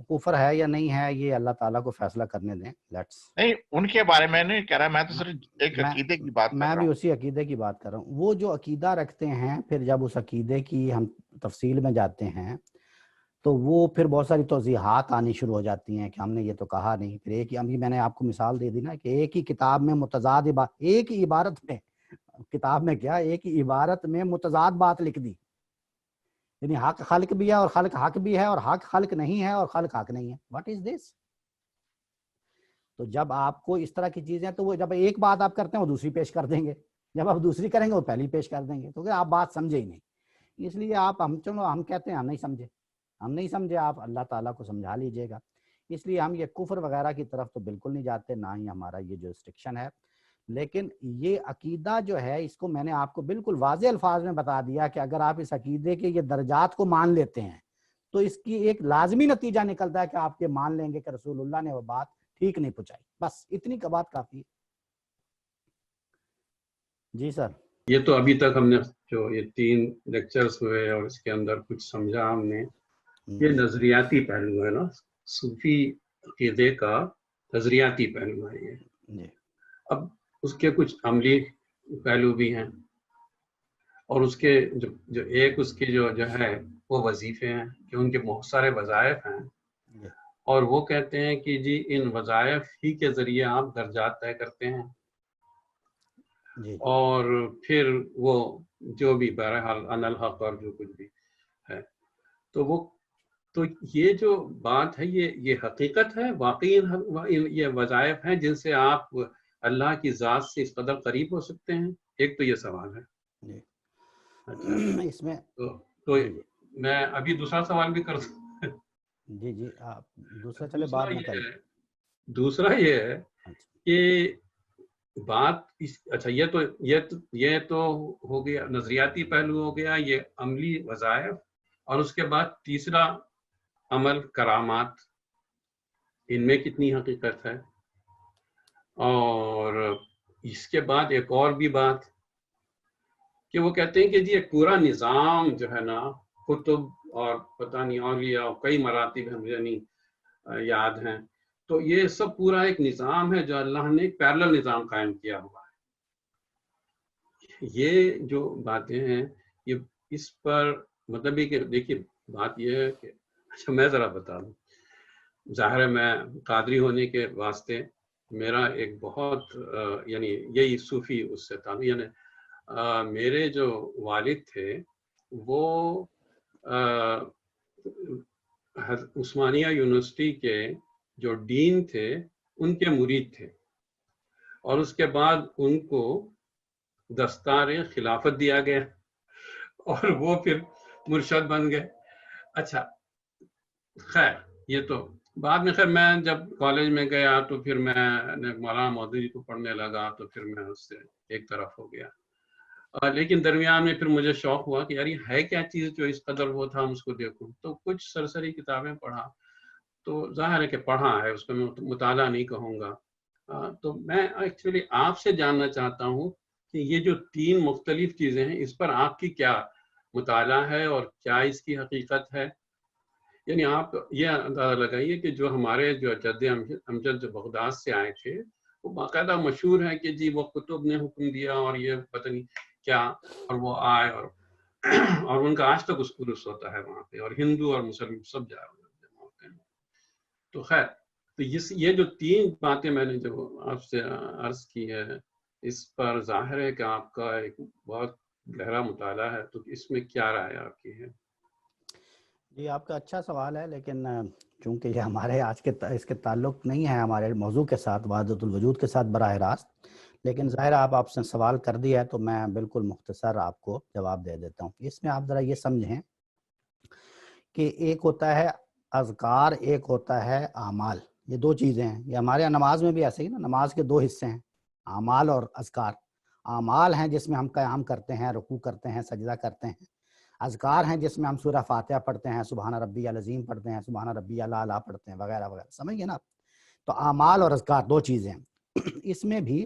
کفر ہے یا نہیں ہے یہ اللہ تعالیٰ کو فیصلہ کرنے دیں. نہیں ان کے بارے میں نہیں کہہ رہا، میں تو صرف ایک عقیدے کی بات کر رہا ہوں. میں بھی اسی عقیدے کی بات کر رہا ہوں. وہ جو عقیدہ رکھتے ہیں پھر جب اس عقیدے کی ہم تفصیل میں جاتے ہیں تو وہ پھر بہت ساری توضیحات آنی شروع ہو جاتی ہیں کہ ہم نے یہ تو کہا نہیں. پھر ایک ہی میں نے آپ کو مثال دے دی نا کہ ایک ہی کتاب میں متضاد ایک ہی عبارت میں کتاب میں کیا ایک ہی عبارت میں متضاد بات لکھ دی. یعنی حق خلق بھی ہے اور خلق حق بھی ہے، اور حق خلق نہیں ہے اور خلق حق نہیں ہے. واٹ از دس؟ تو جب آپ کو اس طرح کی چیزیں تو وہ جب ایک بات آپ کرتے ہیں وہ دوسری پیش کر دیں گے، جب آپ دوسری کریں گے وہ پہلی پیش کر دیں گے. تو آپ بات سمجھے ہی نہیں. اس لیے ہم کہتے ہیں ہم نہیں سمجھے آپ اللہ تعالیٰ کو سمجھا لیجئے گا. اس لیے ہم یہ کفر وغیرہ کی طرف تو بالکل نہیں جاتے، نہ ہی ہمارا یہ جو ریسٹرکشن ہے. لیکن یہ عقیدہ جو ہے اس کو میں نے آپ کو بالکل واضح الفاظ میں بتا دیا کہ اگر آپ اس عقیدے کے یہ درجات کو مان لیتے ہیں تو اس کی ایک لازمی نتیجہ نکلتا ہے کہ آپ کے مان لیں گے کہ رسول اللہ نے وہ بات ٹھیک نہیں پہنچائی. بس اتنی کا بات کافی ہے. جی سر. یہ تو ابھی تک ہم نے جو یہ 3 لیکچرز ہوئے اور اس کے اندر کچھ سمجھا ہم نے، یہ نظریاتی پہلو ہے نا، صوفی عقیدے کا نظریاتی پہلو ہے یہ. اب اس کے کچھ عملی پہلو بھی ہیں، اور اس کے جو ایک اس کی جو ہے وہ وظیفے ہیں کہ ان کے بہت سارے وظائف ہیں، اور وہ کہتے ہیں کہ جی ان وظائف ہی کے ذریعے آپ درجات طے کرتے ہیں، اور پھر وہ جو بھی بہرحال ان الحق اور جو کچھ بھی ہے، تو یہ جو بات ہے یہ حقیقت ہے، واقعی یہ وظائف ہیں جن سے آپ اللہ کی ذات سے اس قدر قریب ہو سکتے ہیں. ایک تو یہ سوال ہے. اچھا، اس میں تو میں ابھی دوسرا سوال بھی کر سکتا ہوں. جی آپ دوسرا چلے بعد میں کریں. دوسرا یہ ہے کہ بات اچھا یہ تو ہو گیا نظریاتی پہلو، ہو گیا یہ عملی وظائف، اور اس کے بعد تیسرا عمل کرامات، ان میں کتنی حقیقت ہے. اور اس کے بعد ایک اور بھی بات کہ وہ کہتے ہیں کہ جی ایک پورا نظام جو ہے نا، کتب اور پتہ نہیں اولیاء اور کئی مراتب ہیں مجھے نہیں یاد ہیں، تو یہ سب پورا ایک نظام ہے جو اللہ نے ایک پیرلل نظام قائم کیا ہوا ہے. یہ جو باتیں ہیں یہ اس پر مطلب ہے کہ دیکھیے بات یہ ہے کہ اچھا میں ذرا بتا دوں، ظاہر ہے میں قادری ہونے کے واسطے میرا ایک بہت یعنی یہی صوفی اس سے تھا، یعنی میرے جو والد تھے وہ عثمانیہ یونیورسٹی کے جو ڈین تھے ان کے مرید تھے، اور اس کے بعد ان کو دستار خلافت دیا گیا اور وہ پھر مرشد بن گئے. اچھا خیر یہ تو بعد میں، خیر میں جب کالج میں گیا تو پھر میں مولانا مودودی کو پڑھنے لگا تو پھر میں اس سے ایک طرف ہو گیا، لیکن درمیان میں پھر مجھے شوق ہوا کہ یار یہ ہے کیا چیز جو اس قدر وہ تھا ہم اس کو دیکھوں. تو کچھ سرسری کتابیں پڑھا، تو ظاہر ہے کہ پڑھا ہے، اس کو میں مطالعہ نہیں کہوں گا. تو میں ایکچولی آپ سے جاننا چاہتا ہوں کہ یہ جو 3 مختلف چیزیں ہیں اس پر آپ کی کیا مطالعہ ہے اور کیا اس کی حقیقت ہے. یعنی آپ یہ اندازہ لگائیے کہ جو ہمارے جو جد امجد جو بغداد سے آئے تھے وہ باقاعدہ مشہور ہے کہ جی وہ کتب نے حکم دیا اور یہ پتہ نہیں کیا، اور وہ آئے اور ان کا آج تک عرس ہوتا ہے وہاں پہ، اور ہندو اور مسلم سب جمع ہوتے ہیں. تو خیر تو یہ جو 3 باتیں میں نے جو آپ سے عرض کی ہے، اس پر ظاہر ہے کہ آپ کا ایک بہت گہرا مطالعہ ہے، تو اس میں کیا رائے آپ کی ہے؟ جی آپ کا اچھا سوال ہے، لیکن چونکہ یہ ہمارے آج کے اس کے تعلق نہیں ہے ہمارے موضوع کے ساتھ، وحدت الوجود کے ساتھ براہ راست، لیکن ظاہر آپ سے سوال کر دیا ہے تو میں بالکل مختصر آپ کو جواب دے دیتا ہوں. اس میں آپ ذرا یہ سمجھیں کہ ایک ہوتا ہے اذکار، ایک ہوتا ہے اعمال. یہ 2 چیزیں ہیں. یہ ہمارے نماز میں بھی ایسے ہی نا، نماز کے 2 حصے ہیں، اعمال اور اذکار. اعمال ہیں جس میں ہم قیام کرتے ہیں، رکوع کرتے ہیں، سجدہ کرتے ہیں. اذکار ہیں جس میں ہم سورہ فاتحہ پڑھتے ہیں، سبحان ربی العظیم پڑھتے ہیں، سبحان ربی الاعلیٰ پڑھتے ہیں، وغیرہ وغیرہ. سمجھ گئے نا؟ تو اعمال اور اذکار 2 چیزیں ہیں. اس میں بھی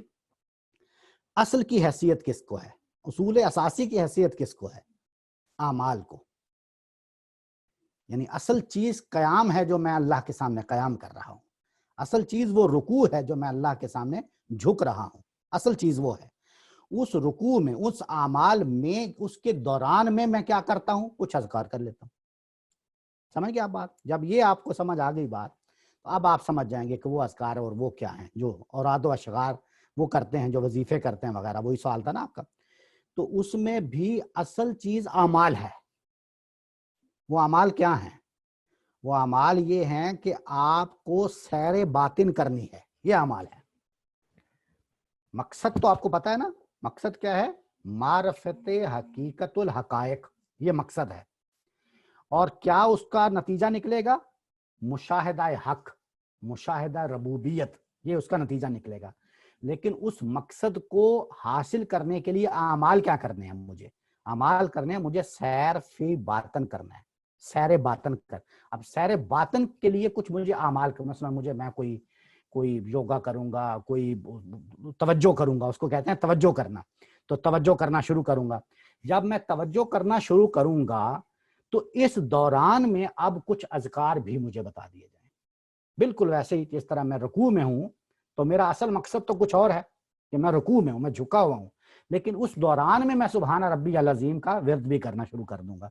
اصل کی حیثیت کس کو ہے، اصول اساسی کی حیثیت کس کو ہے؟ اعمال کو. یعنی اصل چیز قیام ہے جو میں اللہ کے سامنے قیام کر رہا ہوں، اصل چیز وہ رکوع ہے جو میں اللہ کے سامنے جھک رہا ہوں، اصل چیز وہ ہے. اس رکوع میں، اس اعمال میں، اس کے دوران میں کیا کرتا ہوں؟ کچھ اذکار کر لیتا ہوں. سمجھ گئے آپ بات؟ جب یہ آپ کو سمجھ آ گئی بات تو اب آپ سمجھ جائیں گے کہ وہ اذکار اور وہ کیا ہیں جو اوراد و اشعار وہ کرتے ہیں، جو وظیفے کرتے ہیں وغیرہ. وہی سوال تھا نا آپ کا. تو اس میں بھی اصل چیز اعمال ہے. وہ اعمال کیا ہیں؟ وہ اعمال یہ ہیں کہ آپ کو سیر باطن کرنی ہے، یہ اعمال ہے. مقصد تو آپ کو پتا ہے نا، مقصد کیا ہے؟ معرفت حقیقت الحقائق، یہ مقصد ہے. اور کیا اس کا نتیجہ نکلے گا؟ مشاہدہ حق، مشاہدہ ربوبیت، یہ اس کا نتیجہ نکلے گا. لیکن اس مقصد کو حاصل کرنے کے لیے اعمال کیا کرنے ہیں؟ مجھے اعمال کرنے ہیں، مجھے سیر فی باطن کرنا ہے، سیر باطن کر. اب سیر باطن کے لیے کچھ مجھے اعمال کرنا، مثلا میں کوئی یوگا کروں گا, کوئی توجہ کروں گا, اس کو کہتے ہیں توجہ کرنا, تو توجہ کرنا شروع کروں گا. جب میں توجہ کرنا شروع کروں گا تو اس دوران میں اب کچھ اذکار بھی مجھے بتا دیے جائیں, بالکل ویسے ہی جس طرح میں رکوع میں ہوں تو میرا اصل مقصد تو کچھ اور ہے کہ میں رکوع میں ہوں, میں جھکا ہوا ہوں, لیکن اس دوران میں سبحان ربی العظیم کا ورد بھی کرنا شروع کر دوں گا.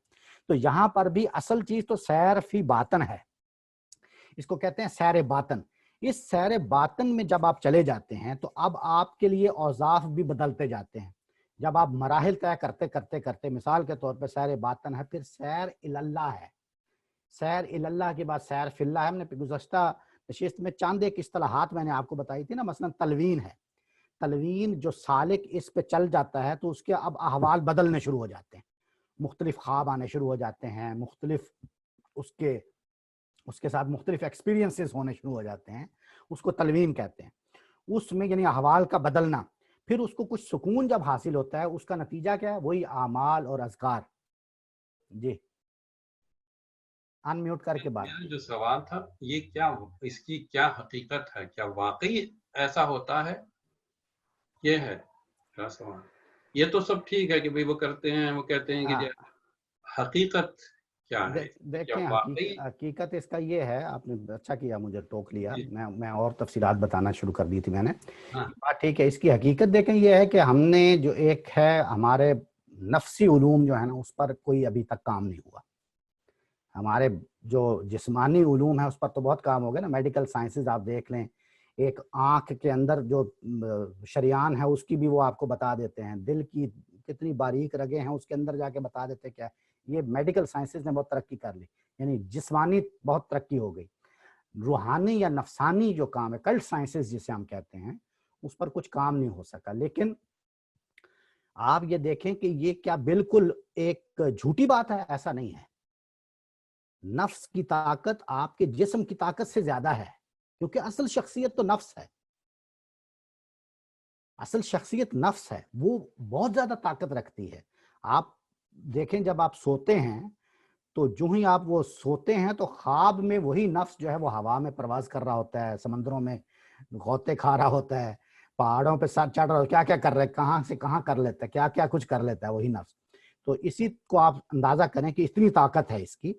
تو یہاں پر بھی اصل چیز تو سیر فی باطن ہے, اس کو کہتے ہیں سیر باطن. اس سیر باطن میں جب آپ چلے جاتے ہیں تو اب آپ کے لیے اوصاف بھی بدلتے جاتے ہیں. جب آپ مراحل طے کرتے کرتے کرتے, مثال کے طور پہ سیر باطن ہے, پھر سیر اللہ ہے, سیر اللہ کے بعد سیر فی اللہ ہے. ہم نے گزشتہ نشست میں چاند ایک اصطلاحات میں نے آپ کو بتائی تھی نا, مثلا تلوین ہے. تلوین جو سالک اس پہ چل جاتا ہے تو اس کے اب احوال بدلنے شروع ہو جاتے ہیں, مختلف خواب آنے شروع ہو جاتے ہیں, مختلف اس کے ساتھ مختلف ایکسپیرینسز ہونے شروع ہو جاتے ہیں, اس کو تلوین کہتے ہیں. اس میں یعنی احوال کا بدلنا, پھر اس کو کچھ سکون جب حاصل ہوتا ہے, اس کا نتیجہ کیا ہے, وہی اعمال اور اذکار. جی ان میوٹ کر کے بات. میرا جو سوال تھا یہ کیا, اس کی کیا حقیقت ہے, کیا واقعی ایسا ہوتا ہے, یہ ہے میرا سوال. یہ تو سب ٹھیک ہے کہ بھئی وہ کرتے ہیں, وہ کہتے ہیں کہ حقیقت کیا ہے, دیکھیں حقیقت اس کا یہ ہے, آپ نے اچھا کیا مجھے ٹوک لیا, میں اور تفصیلات بتانا شروع کر دی تھی میں نے. بات ٹھیک ہے. اس کی حقیقت دیکھیں یہ ہے کہ ہم نے جو ایک ہے ہمارے نفسی علوم جو ہے نا, اس پر کوئی ابھی تک کام نہیں ہوا. ہمارے جو جسمانی علوم ہے اس پر تو بہت کام ہو گیا نا. میڈیکل سائنسز آپ دیکھ لیں, ایک آنکھ کے اندر جو شریان ہے اس کی بھی وہ آپ کو بتا دیتے ہیں, دل کی کتنی باریک رگیں ہیں اس کے اندر جا کے بتا دیتے کیا. یہ میڈیکل سائنسز نے بہت ترقی کر لی, یعنی جسمانی بہت ترقی ہو گئی. روحانی یا نفسانی جو کام ہے, کلٹ سائنسز جسے ہم کہتے ہیں, اس پر کچھ کام نہیں ہو سکا. لیکن آپ یہ دیکھیں کہ یہ کیا بالکل ایک جھوٹی بات ہے؟ ایسا نہیں ہے. نفس کی طاقت آپ کے جسم کی طاقت سے زیادہ ہے, کیونکہ اصل شخصیت تو نفس ہے. اصل شخصیت نفس ہے, وہ بہت زیادہ طاقت رکھتی ہے. آپ دیکھیں جب آپ سوتے ہیں تو جو ہی آپ وہ سوتے ہیں تو خواب میں وہی نفس جو ہے وہ ہوا میں پرواز کر رہا ہوتا ہے, سمندروں میں غوطے کھا رہا ہوتا ہے, پہاڑوں پہ ساتھ چڑھ رہا ہوتا ہے, کیا کیا کر رہا ہے, کہاں سے کہاں کر لیتا ہے, کیا کیا کچھ کر لیتا ہے وہی نفس. تو اسی کو آپ اندازہ کریں کہ اتنی طاقت ہے اس کی.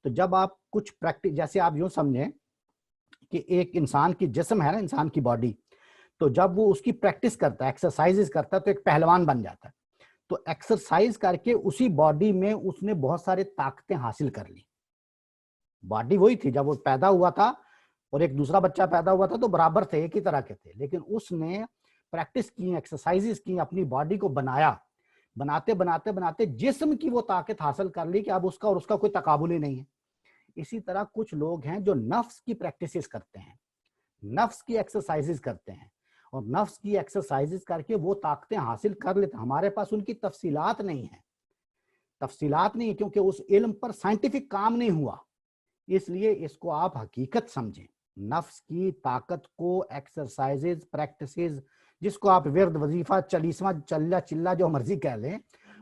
تو جب آپ کچھ پریکٹس, جیسے آپ یوں سمجھیں کہ ایک انسان کی جسم ہے نا, انسان کی باڈی, تو جب وہ اس کی پریکٹس کرتا ہے, ایکسرسائزز کرتا ہے, تو ایک پہلوان بن جاتا ہے. تو ایکسرسائز کر کے اسی باڈی میں اس نے بہت سارے طاقتیں حاصل کر لی. باڈی وہی تھی جب وہ پیدا ہوا تھا, اور ایک دوسرا بچہ پیدا ہوا تھا تو برابر تھے, ایک ہی طرح کے تھے, لیکن اس نے پریکٹس کی, ایکسرسائزز کی, اپنی باڈی کو بنایا. بناتے بناتے بناتے جسم کی وہ طاقت حاصل کر لی کہ اب اس کا اور اس کا کوئی تقابل ہی نہیں ہے. اسی طرح کچھ لوگ ہیں جو نفس کی پریکٹسز کرتے ہیں, نفس کی ایکسرسائزز کرتے ہیں, اور نفس کی ایکسرسائزز کر کے وہ طاقتیں حاصل کر لیتے ہیں. ہمارے پاس ان کی تفصیلات نہیں ہیں, تفصیلات نہیں, کیونکہ اس علم پر سائنٹیفک کام نہیں ہوا. اس لیے اس کو آپ حقیقت سمجھیں. نفس کی طاقت کو ایکسرسائزز, پریکٹسز, جس کو آپ ورد, وظیفہ, چلیسواں, چلا چلا جو مرضی کہہ لیں,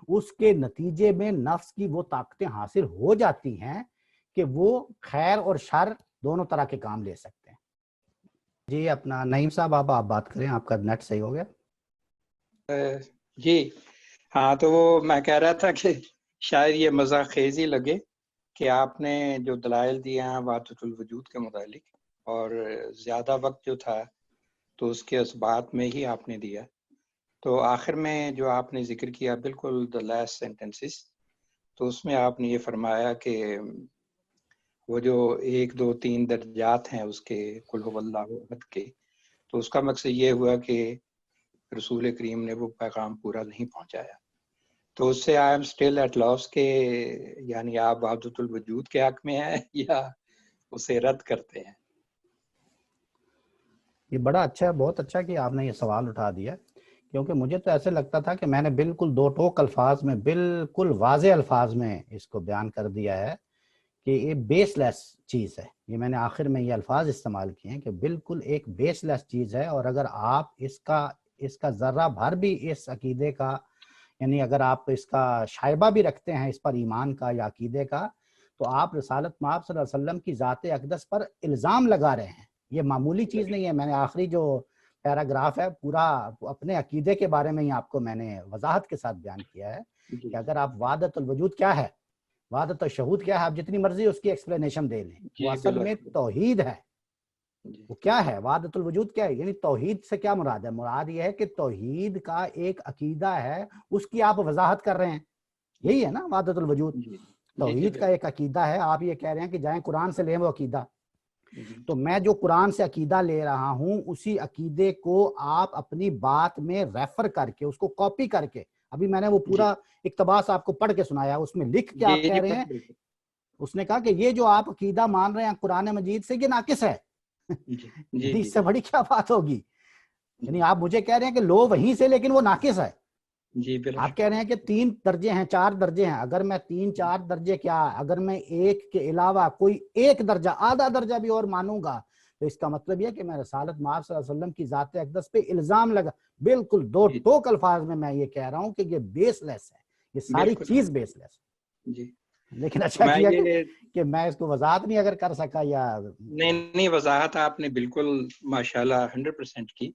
اس کے نتیجے میں نفس کی وہ طاقتیں حاصل ہو جاتی ہیں کہ وہ خیر اور شر دونوں طرح کے کام لے سکتے ہیں. جی اپنا نعیم صاحب آپ بات کریں, آپ کا نیٹ صحیح ہو گیا. جی ہاں, تو وہ میں کہہ رہا تھا کہ شاید یہ مزاح خیزی لگے کہ آپ نے جو دلائل دیے ہیں وحدت الوجود کے متعلق, اور زیادہ وقت جو تھا تو اس کے اسبات میں ہی آپ نے دیا. تو آخر میں جو آپ نے ذکر کیا بالکل the last sentences, تو اس میں آپ نے یہ فرمایا کہ وہ جو 1 2 3 درجات ہیں اس کے قل هو اللہ احد کے, تو اس کا مقصد یہ ہوا کہ رسول کریم نے وہ پیغام پورا نہیں پہنچایا. تو اس سے I am still at loss کہ یعنی آپ وحدت الوجود کے حق میں ہیں یا اسے رد کرتے ہیں. یہ بڑا اچھا ہے, بہت اچھا کہ آپ نے یہ سوال اٹھا دیا, کیونکہ مجھے تو ایسے لگتا تھا کہ میں نے بالکل 2 ٹوک الفاظ میں, بالکل واضح الفاظ میں اس کو بیان کر دیا ہے کہ یہ بیس لیس چیز ہے. یہ میں نے آخر میں یہ الفاظ استعمال کیے ہیں کہ بالکل ایک بیس لیس چیز ہے, اور اگر آپ اس کا ذرہ بھر بھی اس عقیدے کا, یعنی اگر آپ اس کا شائبہ بھی رکھتے ہیں اس پر ایمان کا یا عقیدے کا, تو آپ رسالت مآب صلی اللہ علیہ وسلم کی ذات اقدس پر الزام لگا رہے ہیں. یہ معمولی چیز نہیں ہے. میں نے آخری جو پیراگراف ہے پورا اپنے عقیدے کے بارے میں ہی آپ کو میں نے وضاحت کے ساتھ بیان کیا ہے کہ اگر آپ وحدت الوجود کیا ہے، وحدت الشہود کیا ہے، آپ جتنی مرضی اس کی ایکسپلینیشن دے لیں، وہ اصل میں توحید ہے. وہ کیا ہے وحدت الوجود کیا ہے؟ یعنی توحید سے کیا مراد ہے؟ مراد یہ ہے کہ توحید کا ایک عقیدہ ہے، اس کی آپ وضاحت کر رہے ہیں. یہی ہے نا وحدت الوجود. توحید کا ایک عقیدہ ہے، آپ یہ کہہ رہے ہیں کہ جائیں قرآن سے لیں وہ عقیدہ. تو میں جو قرآن سے عقیدہ لے رہا ہوں اسی عقیدے کو آپ اپنی بات میں ریفر کر کے اس کو کاپی کر کے، ابھی میں نے وہ پورا اقتباس آپ کو پڑھ کے سنایا، اس میں لکھ کے آپ کہہ رہے ہیں. اس نے کہا کہ یہ جو آپ عقیدہ مان رہے ہیں قرآن مجید سے یہ ناقص ہے. اس سے بڑی کیا بات ہوگی؟ یعنی آپ مجھے کہہ رہے ہیں کہ لو وہیں سے لیکن وہ ناقص ہے. آپ کہہ رہے ہیں کہ 3 درجے ہیں 4 درجے ہیں. اگر میں 3 4 درجے کیا، اگر میں ایک کے علاوہ کوئی ایک درجہ آدھا درجہ بھی اور مانوں گا تو اس کا مطلب یہ کہ میں رسالت مآب صلی اللہ علیہ وسلم کی ذات اقدس پہ الزام لگا. بالکل دو ٹوک الفاظ میں یہ کہہ رہا ہوں کہ یہ بیس لیس ہے، یہ ساری چیز بیس لیس ہے. لیکن اچھا کیا کہ میں اس کو وضاحت نہیں اگر کر سکا یا نہیں وضاحت آپ نے بالکل ماشاءاللہ 100% کی.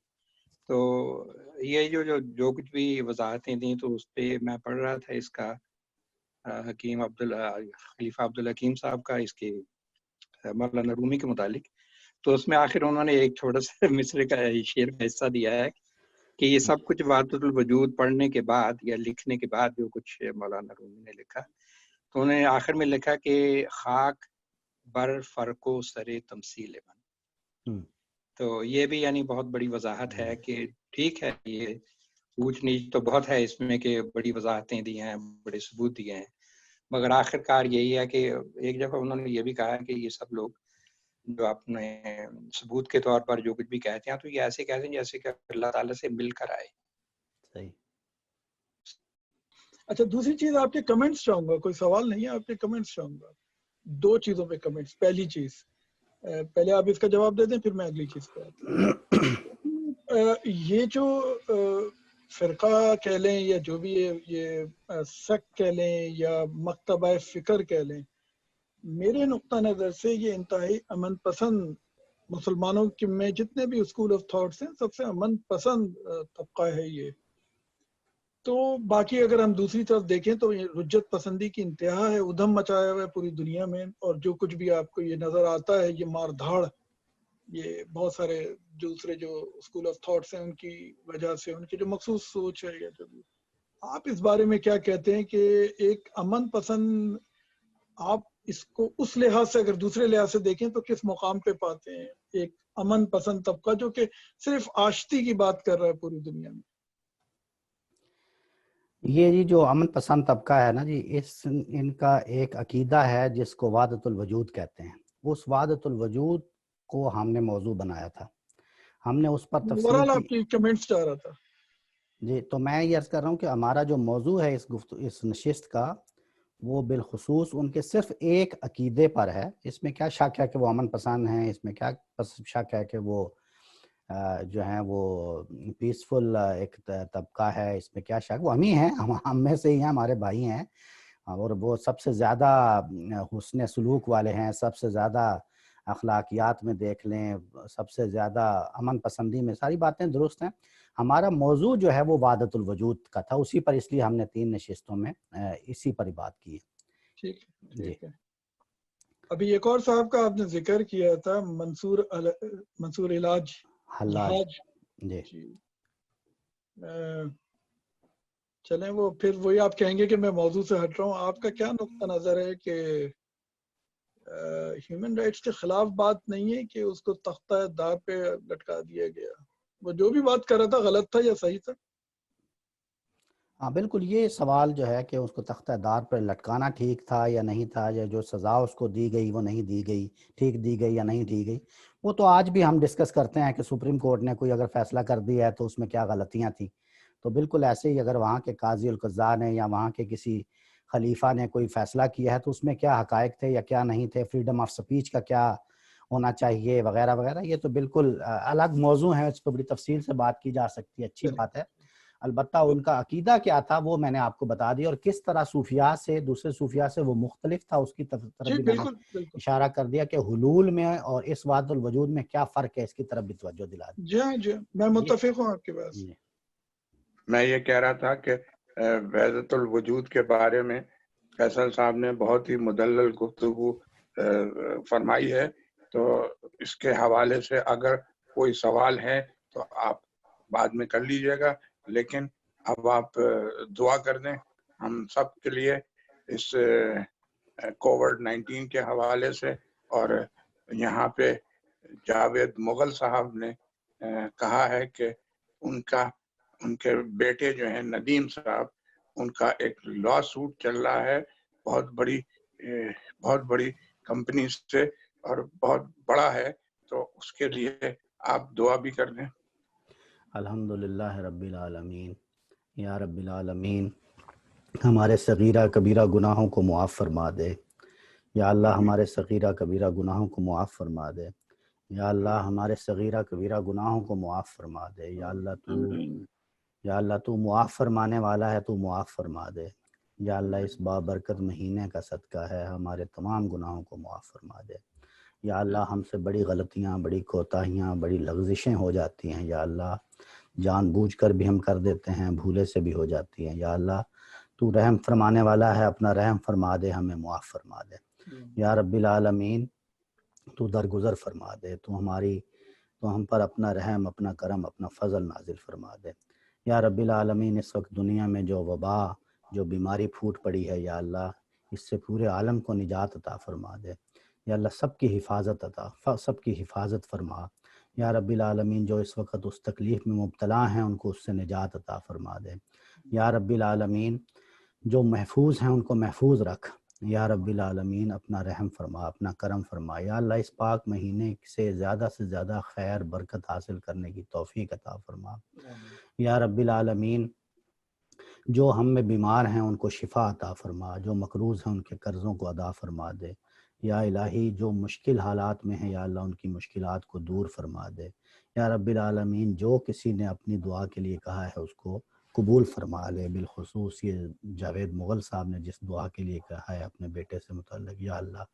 تو یہ جو کچھ بھی وضاحتیں دیں تو اس پہ میں پڑھ رہا تھا اس کا حکیم خلیفہ عبدالحکیم صاحب کا اس کے مولانا رومی کے متعلق. تو اس میں آخر انہوں نے ایک چھوٹا سا مصرے کا شعر کا حصہ دیا ہے کہ یہ سب کچھ وحدت الوجود پڑھنے کے بعد یا لکھنے کے بعد جو کچھ مولانا رومی نے لکھا تو انہوں نے آخر میں لکھا کہ خاک بر فرق و سر تمثیل من. تو یہ بھی یعنی بہت بڑی وضاحت ہے کہ ٹھیک ہے یہ اونچ نیچ تو بہت ہے اس میں کہ بڑی وضاحتیں دی ہیں، بڑے ثبوت دیے ہیں، مگر آخر کار یہی ہے کہ ایک دفعہ انہوں نے یہ بھی کہا کہ یہ سب لوگ جو اپنے ثبوت کے طور پر جو کچھ بھی کہتے ہیں تو یہ ایسے کہتے ہیں جیسے کہ اللہ تعالیٰ سے مل کر آئے. صحیح. اچھا دوسری چیز آپ کے کمنٹس چاہوں گا، کوئی سوال نہیں ہے، آپ کے کمنٹس چاہوں گا 2 چیزوں پہ کمنٹس. پہلی چیز پہلے آپ اس کا جواب دے دیں پھر میں اگلی چیز پہ آتا ہوں. یہ جو فرقہ کہہ لیں یا جو بھی یہ سیکٹ کہہ لیں یا مکتبہ فکر کہہ لیں، میرے نقطہ نظر سے یہ انتہائی امن پسند مسلمانوں کے میں جتنے بھی اسکول آف تھاٹس ہیں سب سے امن پسند طبقہ ہے یہ. تو باقی اگر ہم دوسری طرف دیکھیں تو یہ رجت پسندی کی انتہا ہے، ادھم مچایا ہوا ہے پوری دنیا میں. اور جو کچھ بھی آپ کو یہ نظر آتا ہے یہ مار دھاڑ، یہ بہت سارے دوسرے جو اسکول آف تھاٹس ہیں ان کی وجہ سے، ان کی جو مخصوص سوچ ہے یا جو بھی. آپ اس بارے میں کیا کہتے ہیں کہ ایک امن پسند آپ اس کو اس لحاظ سے اگر دوسرے لحاظ سے دیکھیں تو کس مقام پہ پاتے ہیں ایک امن پسند طبقہ جو کہ صرف آشتی کی بات کر رہا ہے پوری دنیا میں؟ یہ جی جو امن پسند طبقہ ہے نا جی، ان کا ایک عقیدہ ہے جس کو وحدت الوجود کہتے ہیں. اس وحدت الوجود کو ہم نے موضوع بنایا تھا، ہم نے اس پر تفصیل آپ کی کمنٹس چاہ رہا تھا جی. تو میں یہ عرض کر رہا ہوں کہ ہمارا جو موضوع ہے اس نشست کا وہ بالخصوص ان کے صرف ایک عقیدے پر ہے. اس میں کیا شک ہے کہ وہ امن پسند ہیں، اس میں کیا شک ہے کہ وہ جو ہیں وہ پیسفل ایک طبقہ ہے، اس میں کیا شک، وہ ہم ہی ہیں، ہم میں سے ہی ہیں، ہمارے بھائی ہیں، اور وہ سب سے زیادہ حسن سلوک والے ہیں، سب سے زیادہ اخلاقیات میں دیکھ لیں، سب سے زیادہ امن پسندی میں، ساری باتیں درست ہیں. ہمارا موضوع جو ہے وہ وحدت الوجود کا تھا، اسی پر اس لیے ہم نے 3 نشستوں میں اسی پر بات کی. ٹھیک ہے. ابھی ایک اور صاحب کا آپ نے ذکر کیا تھا، منصور علاج حلاج جی. چلیں وہ پھر وہی آپ کہیں گے کہ میں موضوع سے ہٹ رہا ہوں. آپ کا کیا نقطہ نظر ہے کہ ہیومن رائٹس کے خلاف بات نہیں ہے کہ اس کو تختہ دار پہ لٹکا دیا گیا؟ وہ جو بھی بات کر رہا تھا غلط تھا یا صحیح تھا؟ ہاں بالکل، یہ سوال جو ہے کہ اس کو تختہ دار پر لٹکانا ٹھیک تھا یا نہیں تھا، یا جو سزا اس کو دی گئی وہ نہیں دی گئی، ٹھیک دی گئی یا نہیں دی گئی، وہ تو آج بھی ہم ڈسکس کرتے ہیں کہ سپریم کورٹ نے کوئی اگر فیصلہ کر دیا ہے تو اس میں کیا غلطیاں تھیں. تو بالکل ایسے ہی اگر وہاں کے قاضی القضاء نے یا وہاں کے کسی خلیفہ نے کوئی فیصلہ کیا ہے تو اس میں کیا حقائق تھے یا کیا نہیں تھے، فریڈم آف سپیچ کا کیا ہونا چاہیے وغیرہ وغیرہ، یہ تو بالکل الگ موضوع ہے، اس پہ بڑی تفصیل سے بات کی جا سکتی ہے، اچھی بات ہے. البتہ ان کا عقیدہ کیا تھا وہ میں نے آپ کو بتا دیا، اور کس طرح صوفیاء سے، دوسرے صوفیاء سے وہ مختلف تھا، اس کی طرف جی بھی میں نے بالکل بالکل، اشارہ کر دیا کہ حلول میں اور اس وحدت الوجود میں کیا فرق ہے، اس کی طرف بھی توجہ دلا دی۔ جی ہاں جی ہاں، میں متفق ہوں آپ کے پاس۔ جی میں یہ کہہ رہا تھا کہ وحدت الوجود کے بارے میں فیصل صاحب نے بہت ہی مدلل گفتگو فرمائی ہے، تو اس کے حوالے سے اگر کوئی سوال ہے تو آپ بعد میں کر لیجئے گا، لیکن اب آپ دعا کر دیں ہم سب کے لیے اس کووڈ-19 کے حوالے سے۔ اور یہاں پہ جاوید مغل صاحب نے کہا ہے کہ ان کے بیٹے جو ہیں ندیم صاحب، ان کا ایک لا سوٹ چل رہا ہے بہت بڑی کمپنی سے، اور بہت بڑا ہے، تو اس کے لیے آپ دعا بھی کر دیں۔ الحمدللہ رب العالمین، یا رب العالمین ہمارے صغیرہ کبیرہ گناہوں کو معاف فرما دے، یا اللہ ہمارے صغیرہ کبیرہ گناہوں کو معاف فرما دے، یا اللہ ہمارے صغیرہ کبیرہ گناہوں کو معاف فرما دے، یا اللہ تو معاف فرمانے والا ہے، تو معاف فرما دے، یا اللہ اس بابرکت مہینے کا صدقہ ہے ہمارے تمام گناہوں کو معاف فرما دے، یا اللہ ہم سے بڑی غلطیاں، بڑی کوتاہیاں، بڑی لغزشیں ہو جاتی ہیں، یا اللہ جان بوجھ کر بھی ہم کر دیتے ہیں، بھولے سے بھی ہو جاتی ہیں، یا اللہ تو رحم فرمانے والا ہے، اپنا رحم فرما دے، ہمیں معاف فرما دے، یا رب العالمین تو درگزر فرما دے، تو ہم پر اپنا رحم، اپنا کرم، اپنا فضل نازل فرما دے، یا رب العالمین اس وقت دنیا میں جو وبا، جو بیماری پھوٹ پڑی ہے، یا اللہ اس سے پورے عالم کو نجات عطا فرما دے، یا اللہ سب کی حفاظت فرما، یا رب العالمین جو اس وقت اس تکلیف میں مبتلا ہیں ان کو اس سے نجات عطا فرما دے، یا رب العالمین جو محفوظ ہیں ان کو محفوظ رکھ، یا رب العالمین اپنا رحم فرما، اپنا کرم فرما، یا اللہ اس پاک مہینے سے زیادہ خیر برکت حاصل کرنے کی توفیق عطا فرما، یا رب العالمین جو ہم میں بیمار ہیں ان کو شفا عطا فرما، جو مقروض ہیں ان کے قرضوں کو ادا فرما دے، یا الہی جو مشکل حالات میں ہیں یا اللہ ان کی مشکلات کو دور فرما دے، یا رب العالمین جو کسی نے اپنی دعا کے لیے کہا ہے اس کو قبول فرما لے، بالخصوص یہ جاوید مغل صاحب نے جس دعا کے لیے کہا ہے اپنے بیٹے سے متعلق، یا اللہ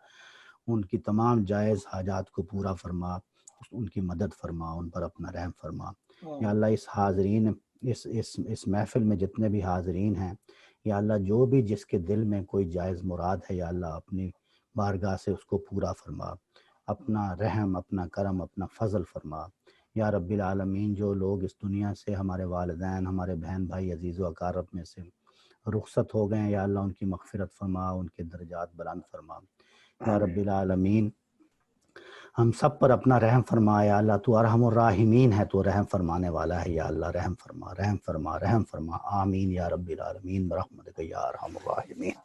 ان کی تمام جائز حاجات کو پورا فرما، ان کی مدد فرما، ان پر اپنا رحم فرما، یا اللہ اس حاضرین اس محفل میں جتنے بھی حاضرین ہیں، یا اللہ جو بھی جس کے دل میں کوئی جائز مراد ہے یا اللہ اپنی بارگاہ سے اس کو پورا فرما، اپنا رحم، اپنا کرم، اپنا فضل فرما، یا رب العالمین جو لوگ اس دنیا سے ہمارے والدین، ہمارے بہن بھائی، عزیز و اقارب میں سے رخصت ہو گئے ہیں، یا اللہ ان کی مغفرت فرما، ان کے درجات بلند فرما، یا رب العالمین ہم سب پر اپنا رحم فرما، یا اللہ تو ارحم الراحمین ہے، تو رحم فرمانے والا ہے، یا اللہ رحم فرما، رحم فرما، رحم فرما، آمین یا رب العالمین برحمتک یا ارحم الراحمین۔